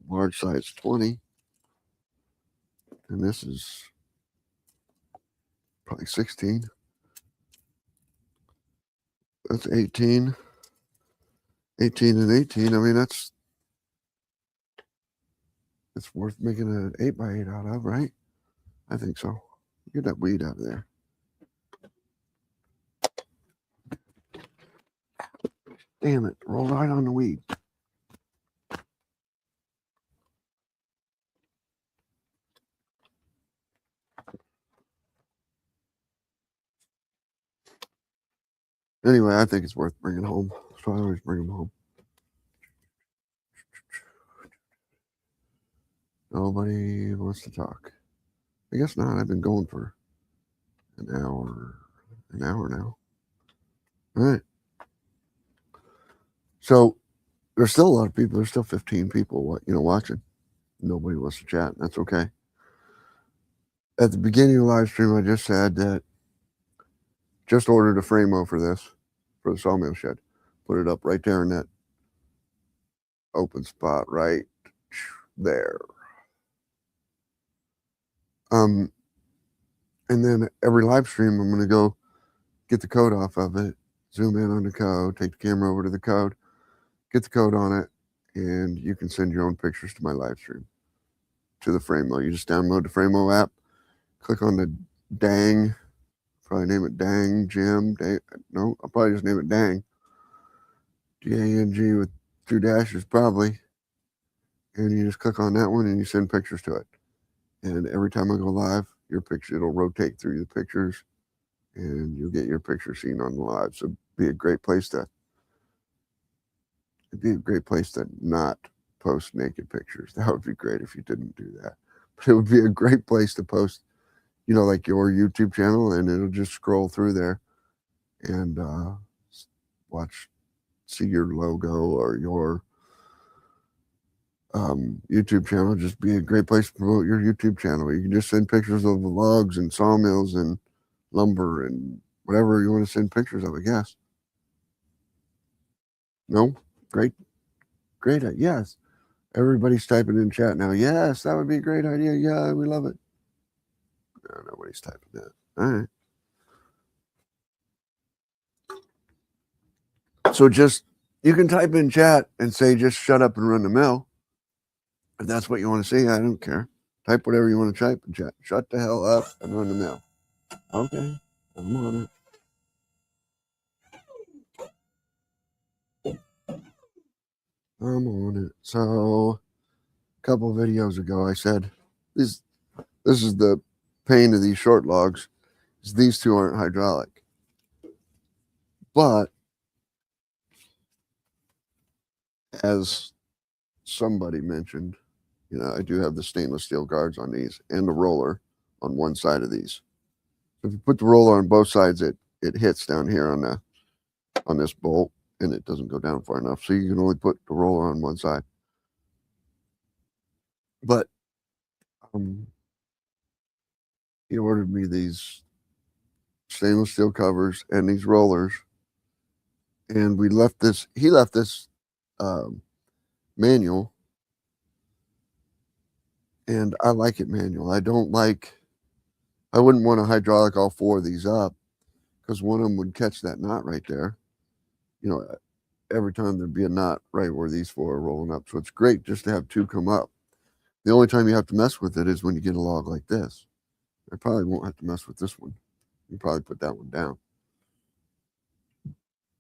large side's 20. And this is probably 16. That's 18. 18 and 18. I mean, it's worth making an 8x8 out of, right? I think so. Get that weed out of there. Damn it. Roll right on the weed. Anyway, I think it's worth bringing home. So I always bring them home. Nobody wants to talk. I guess not. I've been going for an hour now. All right. So there's still a lot of people. There's still 15 people, watching. Nobody wants to chat. That's okay. At the beginning of the live stream, I just said that just ordered a frame-o for this, for the sawmill shed. Put it up right there in that open spot right there. And then every live stream, I'm going to go get the code off of it, zoom in on the code, take the camera over to the code, get the code on it, and you can send your own pictures to my live stream, to the frame-o. You just download the frame-o app, click on the dang, probably name it dang Jim. No, I'll probably just name it dang. D-A-N-G with 2 dashes probably. And you just click on that one and you send pictures to it. And every time I go live, your picture, it'll rotate through the pictures and you'll get your picture seen on the live. So it'd be a great place to not post naked pictures. That would be great if you didn't do that. But it would be a great place to post, like your YouTube channel, and it'll just scroll through there and see your logo or your YouTube channel. Just be a great place to promote your YouTube channel. You can just send pictures of the logs and sawmills and lumber and whatever you want to send pictures of, I guess. No? Great. Yes. Everybody's typing in chat now. Yes, that would be a great idea. Yeah, we love it. No, nobody's typing that. All right. So you can type in chat and say, just shut up and run the mill. If that's what you want to see, I don't care. Type whatever you want to type in chat. Shut the hell up and run the mill. Okay, I'm on it. I'm on it. So, a couple of videos ago, I said, this is the pain of these short logs, is these two aren't hydraulic. But, as somebody mentioned, I do have the stainless steel guards on these and the roller on one side of these. If you put the roller on both sides, it hits down here on this bolt, and it doesn't go down far enough. So you can only put the roller on one side. But he ordered me these stainless steel covers and these rollers, and he left this manual, and I like it manual. I wouldn't want to hydraulic all 4 of these up, because one of them would catch that knot right there. Every time there'd be a knot right where these 4 are rolling up. So it's great just to have 2 come up. The only time you have to mess with it is when you get a log like this. I probably won't have to mess with this one. You probably put that one down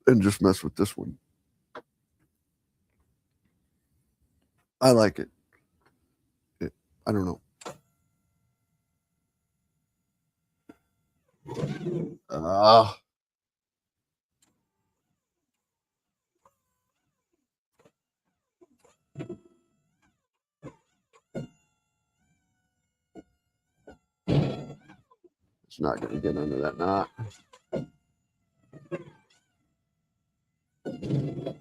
and just mess with this one. I like it. I don't know. It's not going to get under that knot. And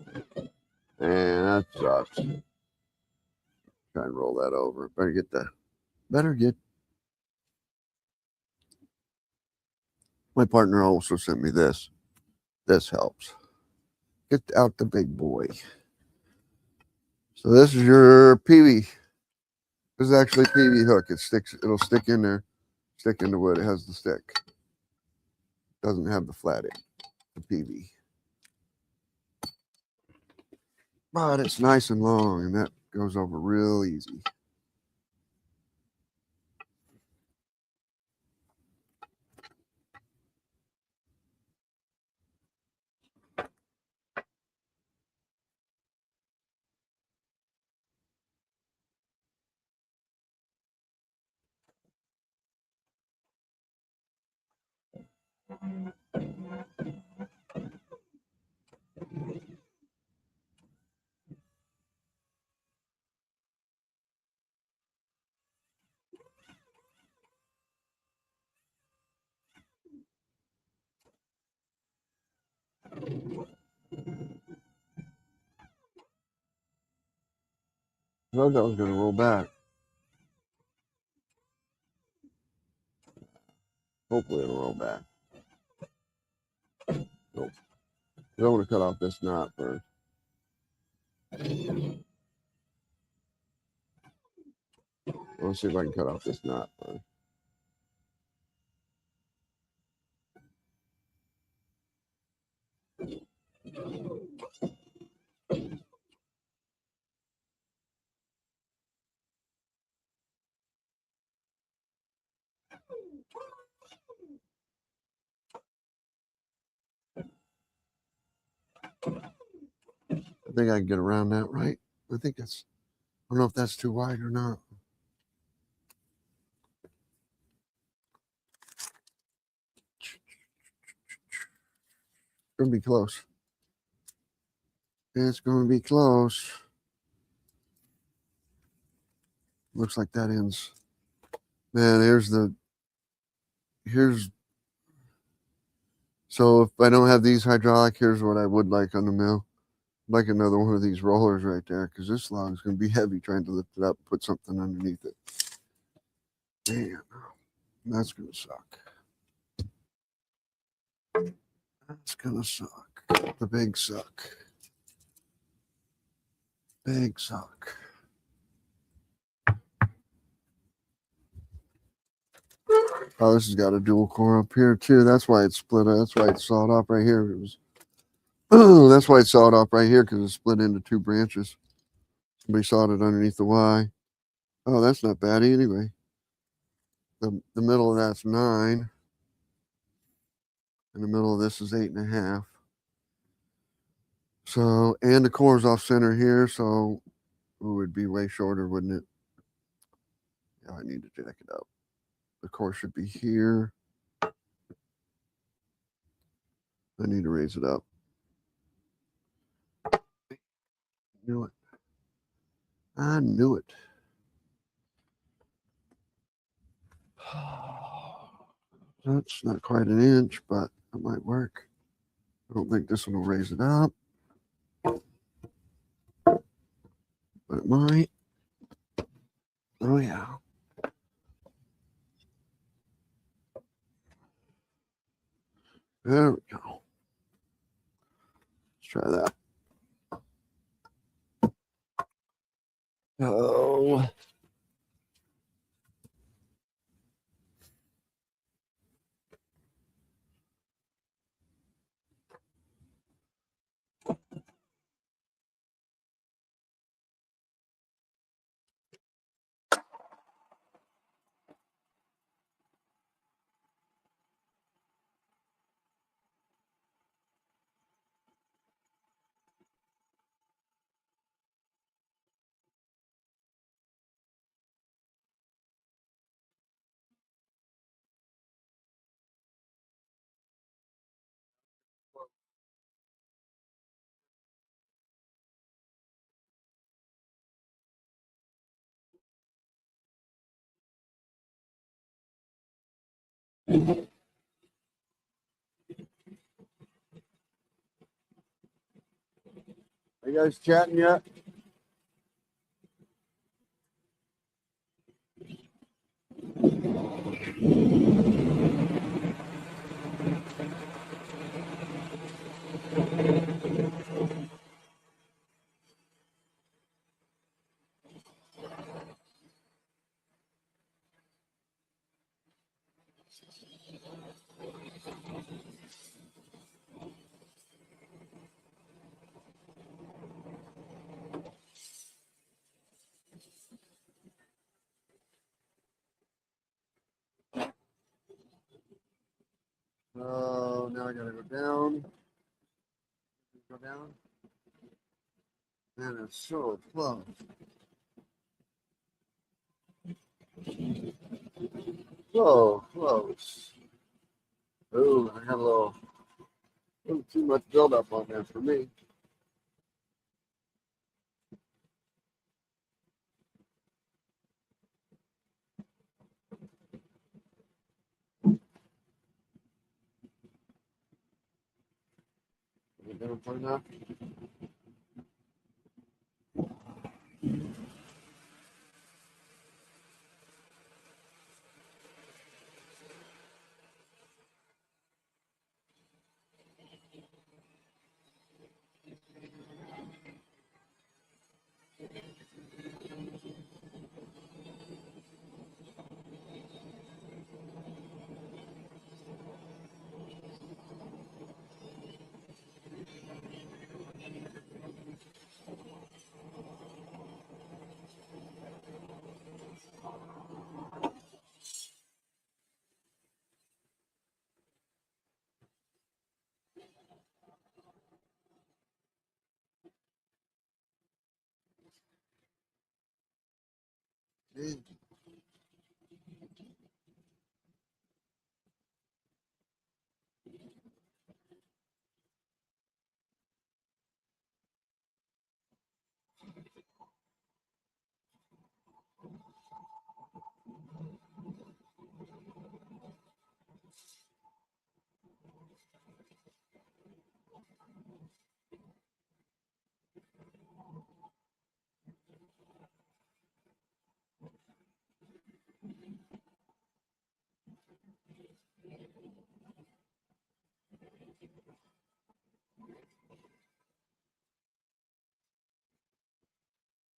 that sucks. Try and roll that over. Better get the better get. My partner also sent me this. This helps. Get out the big boy. So this is your PV. This is actually PV hook. It sticks. It'll stick in there. Stick into wood. It has the stick. Doesn't have the flat end. The PV. But it's nice and long, and that goes over real easy. I thought that was going to roll back. Hopefully it'll roll back. Nope. I don't want to cut off this knot first. Let's see if I can cut off this knot first. I think I can get around that, right? I think that's, I don't know if that's too wide or not. It's going to be close. It's going to be close. Looks like that ends. Man, here's, so if I don't have these hydraulic, here's what I would like on the mill. I'd like another one of these rollers right there, because this log is going to be heavy trying to lift it up, put something underneath it. Man, that's going to suck. That's going to suck. The big suck. Big suck. Oh, this has got a dual core up here too. That's why it's split. That's why it's sawed off right here. It was. That's why it's sawed off right here, because it's split into two branches. Somebody sawed it underneath the Y. Oh, that's not bad anyway. The middle of that's 9. And the middle of this is 8.5. So, and the core's off center here, so it would be way shorter, wouldn't it? Yeah, I need to jack it up. The core should be here. I need to raise it up. Knew it. I knew it. That's not quite an inch, but it might work. I don't think this one will raise it up, but it might. Oh, yeah. There we go. Let's try that. Oh. Are you guys chatting yet? Oh, now I gotta go down. Go down. Man, it's so close. So close. Oh, I got a little too much buildup on there for me. You down for enough?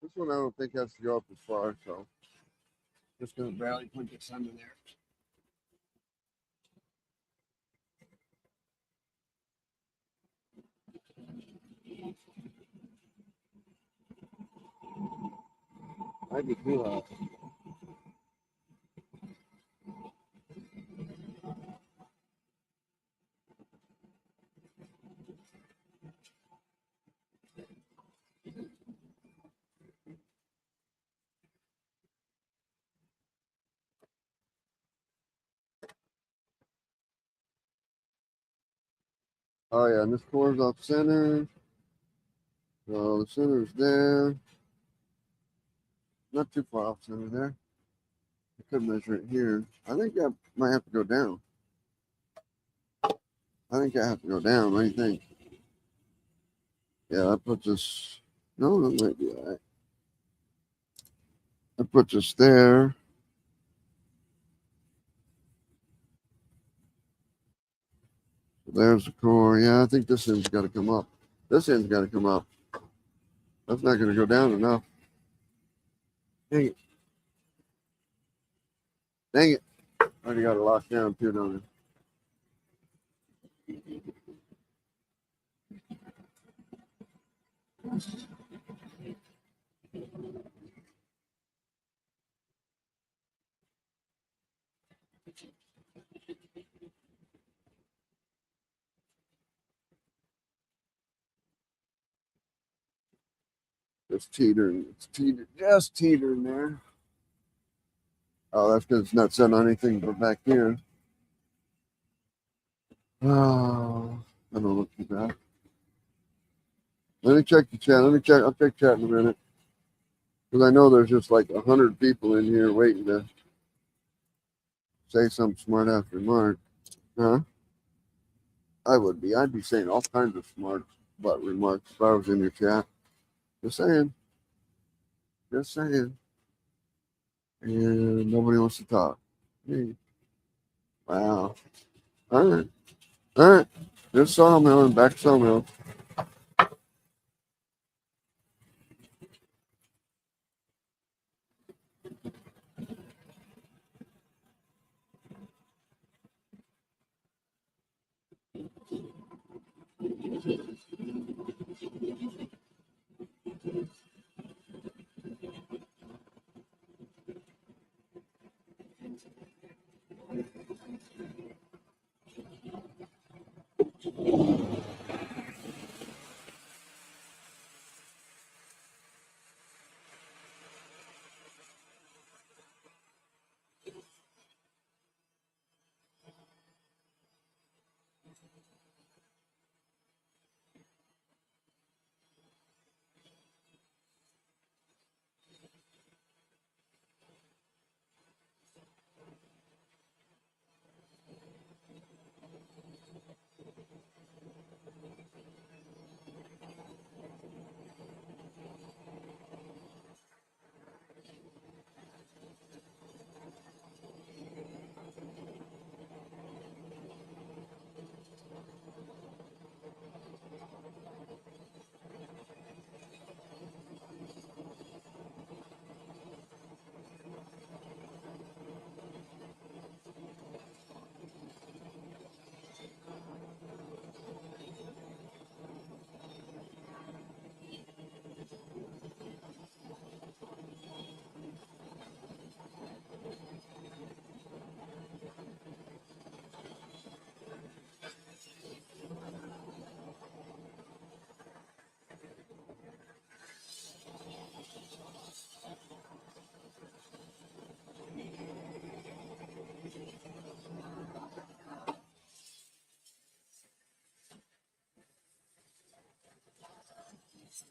This one I don't think has to go up as far, so just gonna barely put this under there. Might be too hot. Oh yeah, and this core's off center. So the center's there. Not too far off center there. I could measure it here. I think I might have to go down. I think I have to go down. What do you think? Yeah, I put this. No, that might be all right. I put this there. There's the core. Yeah, I think this end's got to come up. This end's got to come up. That's not going to go down enough. Dang it. Dang it. I already got it locked down too, don't I? It's teetering. It's teetering. Just teetering there. Oh, that's because it's not set on anything but back here. Oh, I don't look too bad. Let me check the chat. Let me check. I'll check chat in a minute. Because I know there's just like 100 people in here waiting to say something smart after Mark. Huh? I would be. I'd be saying all kinds of smart butt remarks if I was in your chat. Just saying. Just saying. And nobody wants to talk. Hey. Wow. All right. All right. There's Sawmill and back to Sawmill.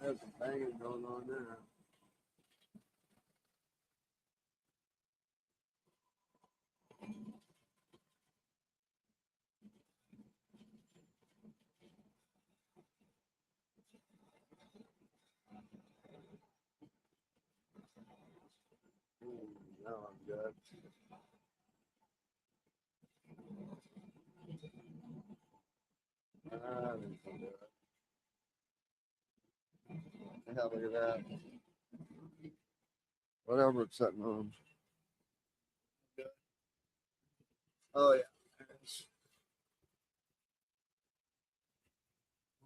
There's some banging going on there. Now I'm good. I didn't do it. Yeah, look at that. Whatever it's sitting on. Oh yeah.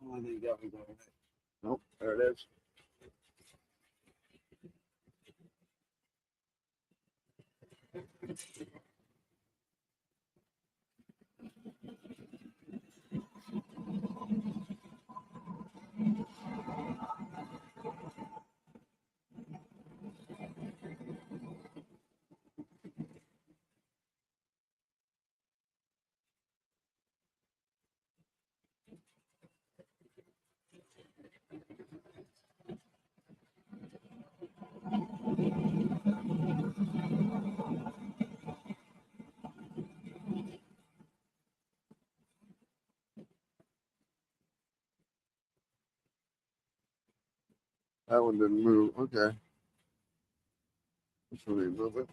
Oh, I think you got me going. Nope, there it is. That one didn't move. Okay. This one ain't moving.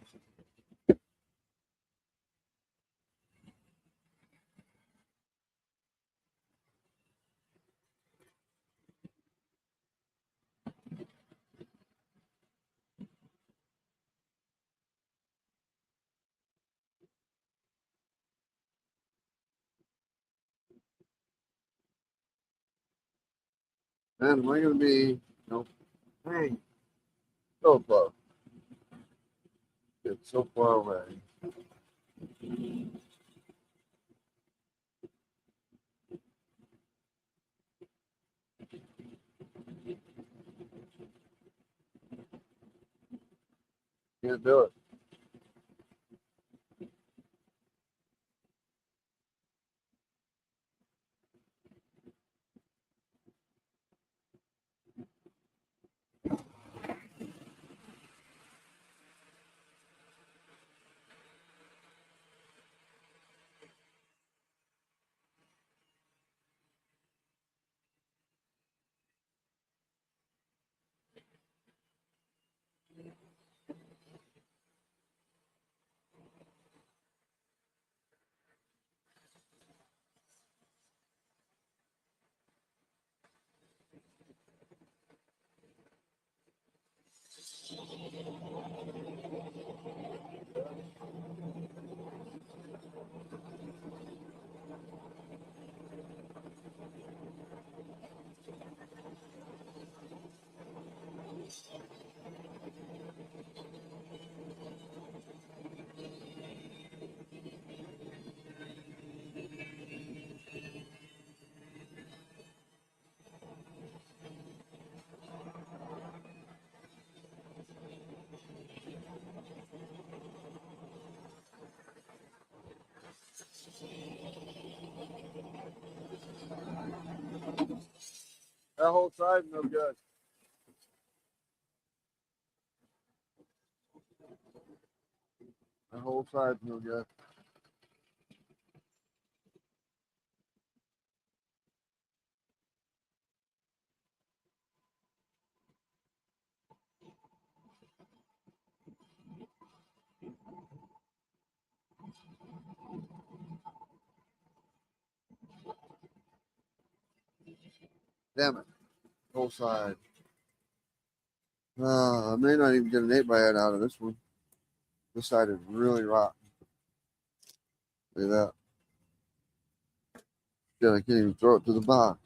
Man, am I gonna be nope. Hey, so close. It's so far away. Can't do it. That whole side's no good. That whole side's no good. Damn it. Whole side. I may not even get an 8x8 out of this one. This side is really rotten. Look at that. Shit, I can't even throw it to the box.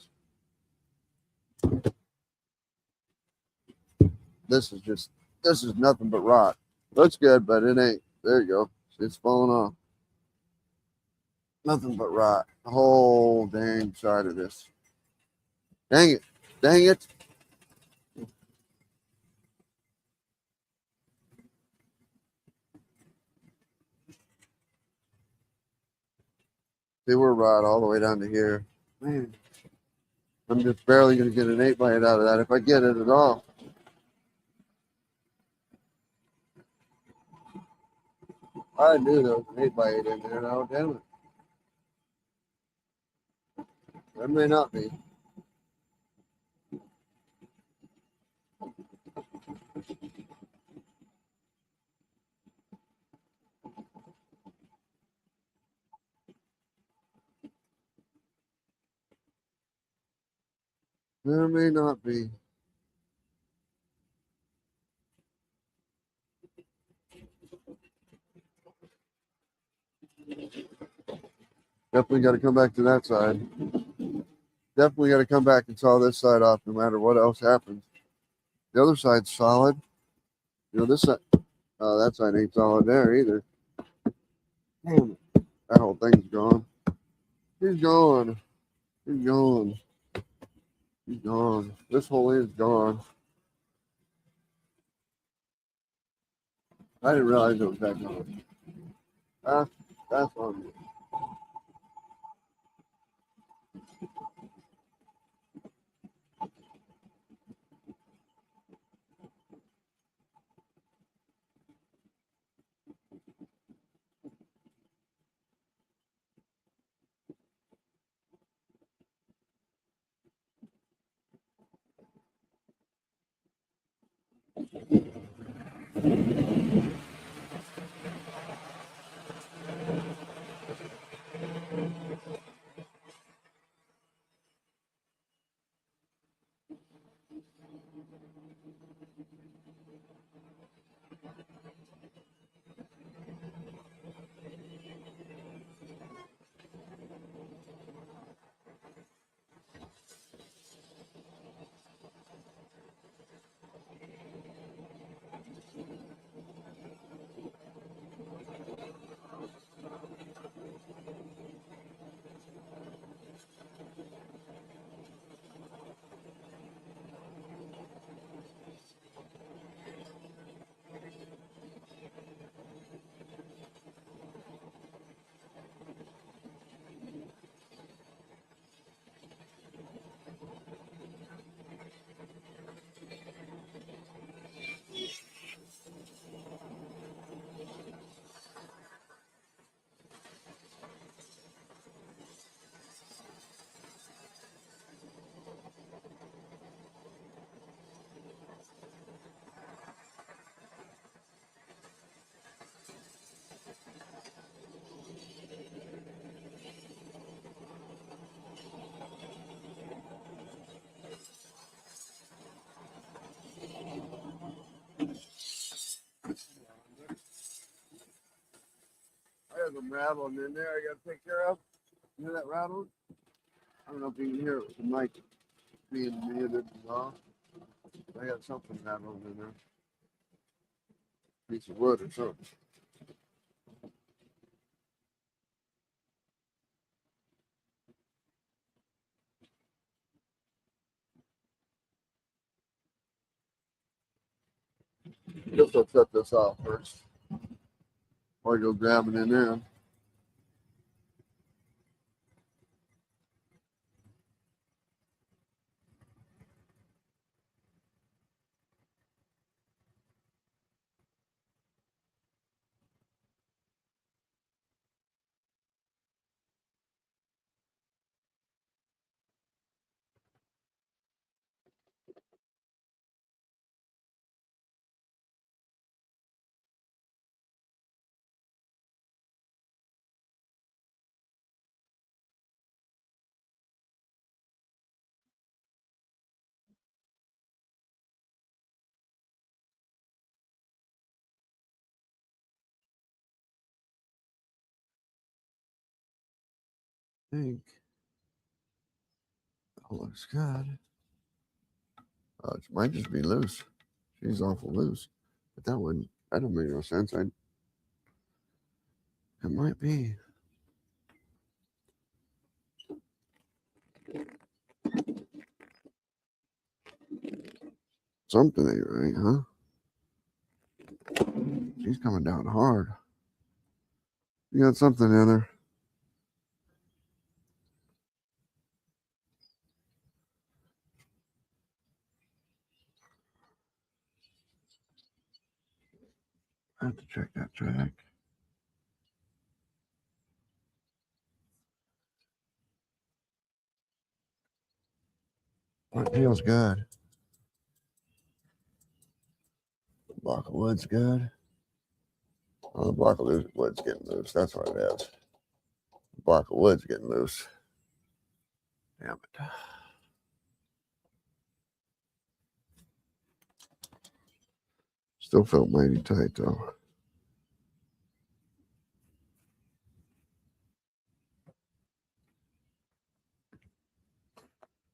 This is nothing but rot. Looks good, but it ain't. There you go. It's falling off. Nothing but rot. The whole dang side of this. Dang it. Dang it. See, we're rot all the way down to here. Man, I'm just barely going to get an 8x8 out of that if I get it at all. I knew there was an 8x8 in there now, damn it. There may not be. There may not be. Definitely got to come back to that side. Definitely got to come back and saw this side off no matter what else happens. The other side's solid. You know, this side, that side ain't solid there either. Damn it. That whole thing's gone. He's gone. He's gone. He's gone. This whole end's gone. I didn't realize it was that gone. That's on me. I have some rattling in there I got to take care of. You hear that rattling? I don't know if you can hear it with the mic being muted and off. I got something rattling in there. Piece of wood or something. Guess I'll shut this off first. Or go grab it in there. think that looks good. It might just be loose. She's awful loose. But that don't make no sense. It might be. Something ain't right, huh? She's coming down hard. You got something in her. I have to check that track. It feels good. The block of wood's good. Oh, the block of wood's getting loose. That's what it is. The block of wood's getting loose. Damn it. Still felt mighty tight though.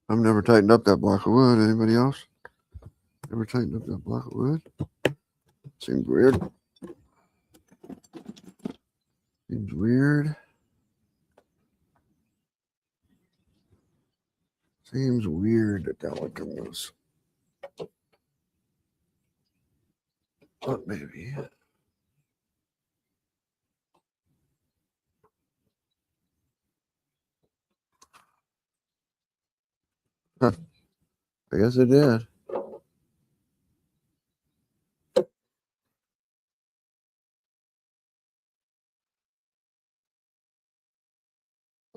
I've never tightened up that block of wood. Anybody else? Never tightened up that block of wood? Seems weird. Seems weird. Seems weird that would come loose. But maybe. Huh. I guess it did.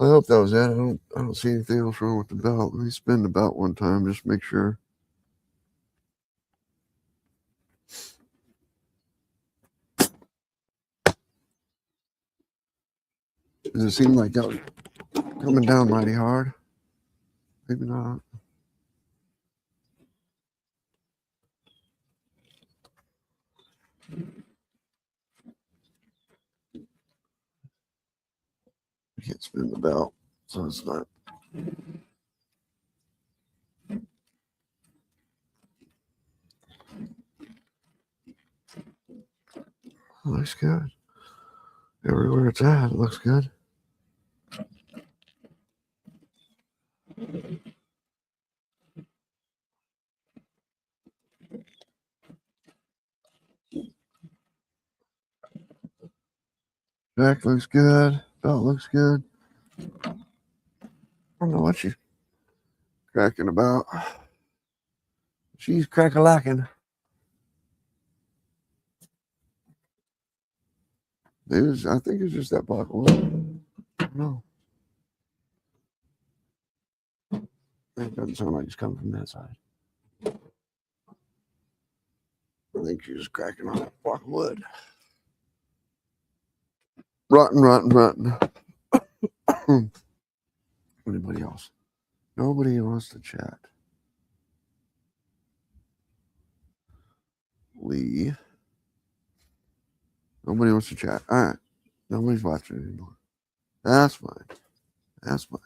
I hope that was it. I don't see anything else wrong with the belt. Let me spin the belt one time, just make sure. Does it seem like that was coming down mighty hard? Maybe not. I can't spin the belt, so it's not. Looks good. Everywhere it's at, it looks good. Jack looks good. Belt looks good. I don't know what she's cracking about. She's crack-a-lacking. I think it's just that block of wood. I don't know. It doesn't sound like it's coming from that side. I think she's just cracking on that block of wood. Rotten. Anybody else? Nobody wants to chat. Lee. Nobody wants to chat. All right. Nobody's watching anymore. That's fine. That's fine.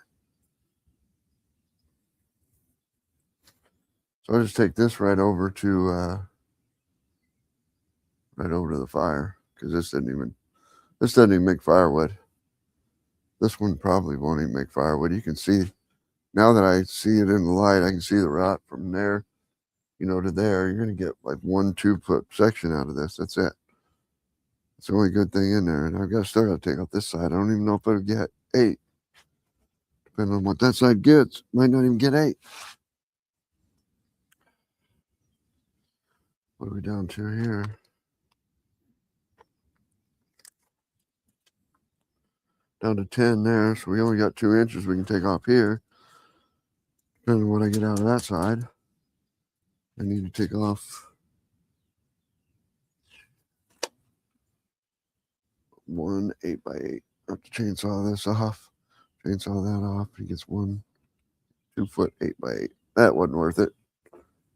So I'll just take this right over to the fire, because this doesn't even make firewood. This one probably won't even make firewood. You can see, now that I see it in the light, I can see the rot from there, to there. You're going to get like 1-2 foot section out of this. That's it. It's the only good thing in there. And I've got to start to take out this side. I don't even know if it'll get 8. Depending on what that side gets, might not even get 8. What are we down to here? Down to 10 there. So we only got 2 inches we can take off here. Depending on what I get out of that side. I need to take off 1 8x8. I have to chainsaw this off. Chainsaw that off. He gets 1 2 foot 8x8. That wasn't worth it.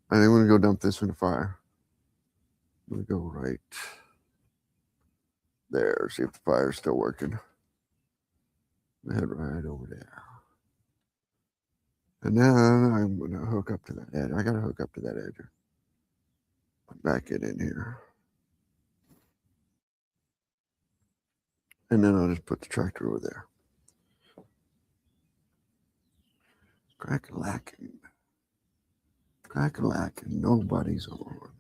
I think I'm going to go dump this in the fire. I'm going to go right there. See if the fire's still working.
Head right over there. And then I'm going to hook up to that edge. I got to hook up to that edge. Back it in here. And then I'll just put the tractor over there. Crack-a-lacking. Crack-a-lacking. Nobody's on.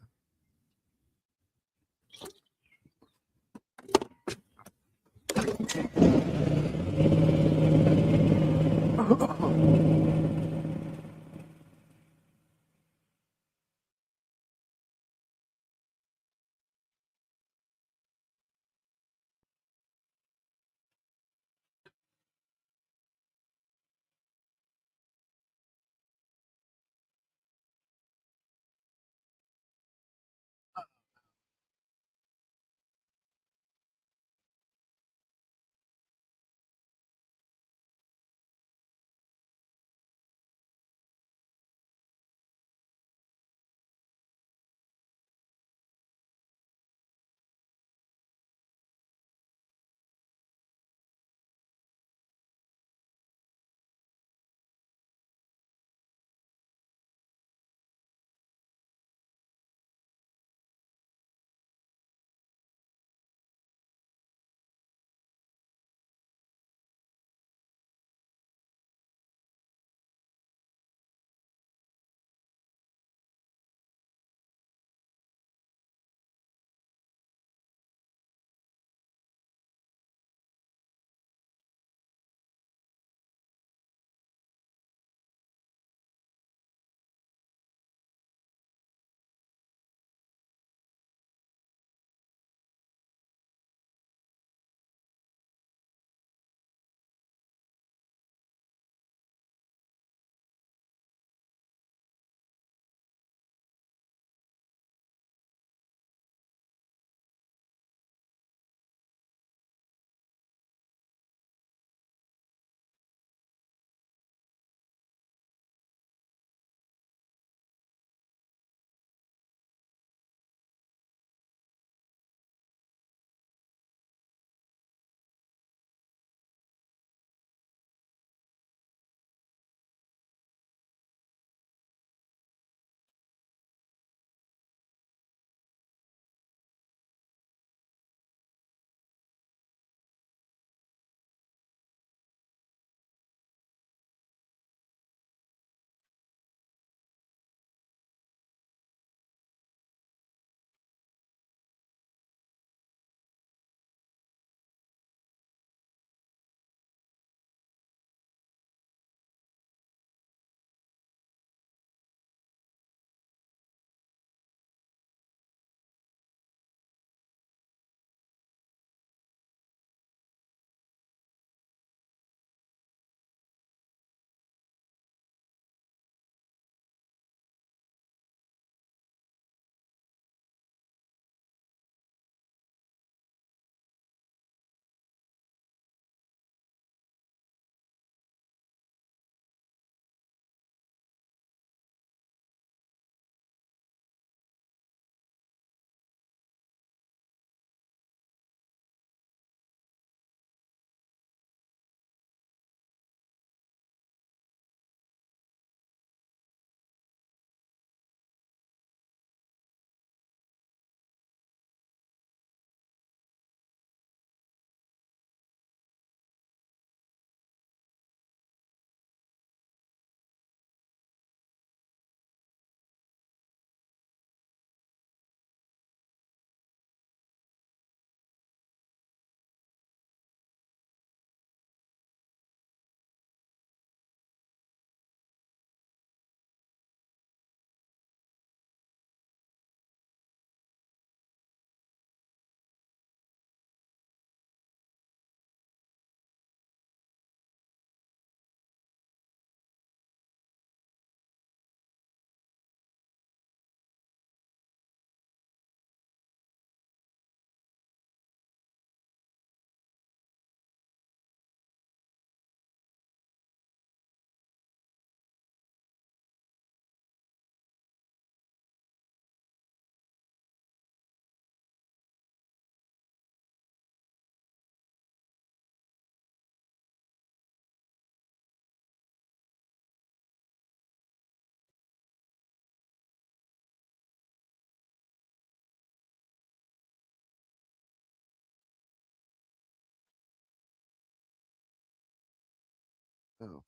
Oh,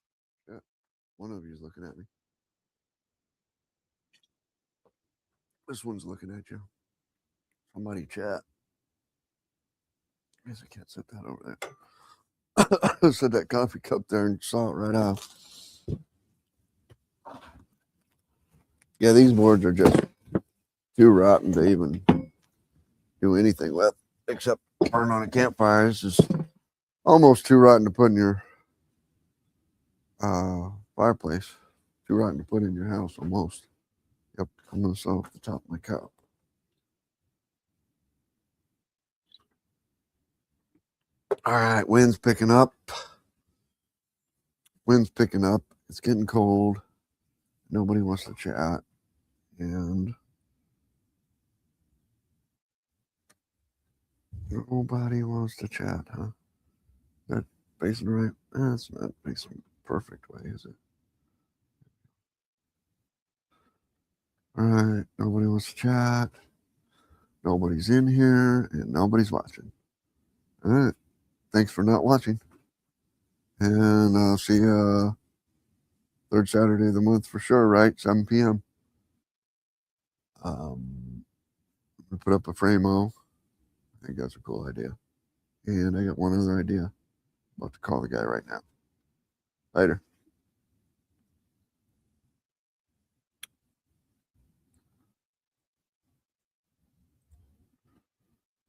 yeah. One of you is looking at me. This one's looking at you. Somebody chat. I guess I can't set that over there. Set that coffee cup there and saw it right off. Yeah, these boards are just too rotten to even do anything with, except burn on a campfire. This is almost too rotten to put in your fireplace. Too rotten to put in your house, almost. Yep, I'm gonna saw off the top of my cup. All right, wind's picking up. Wind's picking up. It's getting cold. Nobody wants to chat. And nobody wants to chat, huh? That facing the right? That's not facing the perfect way, is it? All right, nobody wants to chat. Nobody's in here, and nobody's watching. All right, thanks for not watching. And I'll see you third Saturday of the month for sure, right? 7 p.m. We put up a frame-o. I think that's a cool idea. And I got one other idea. I'm about to call the guy right now. Later.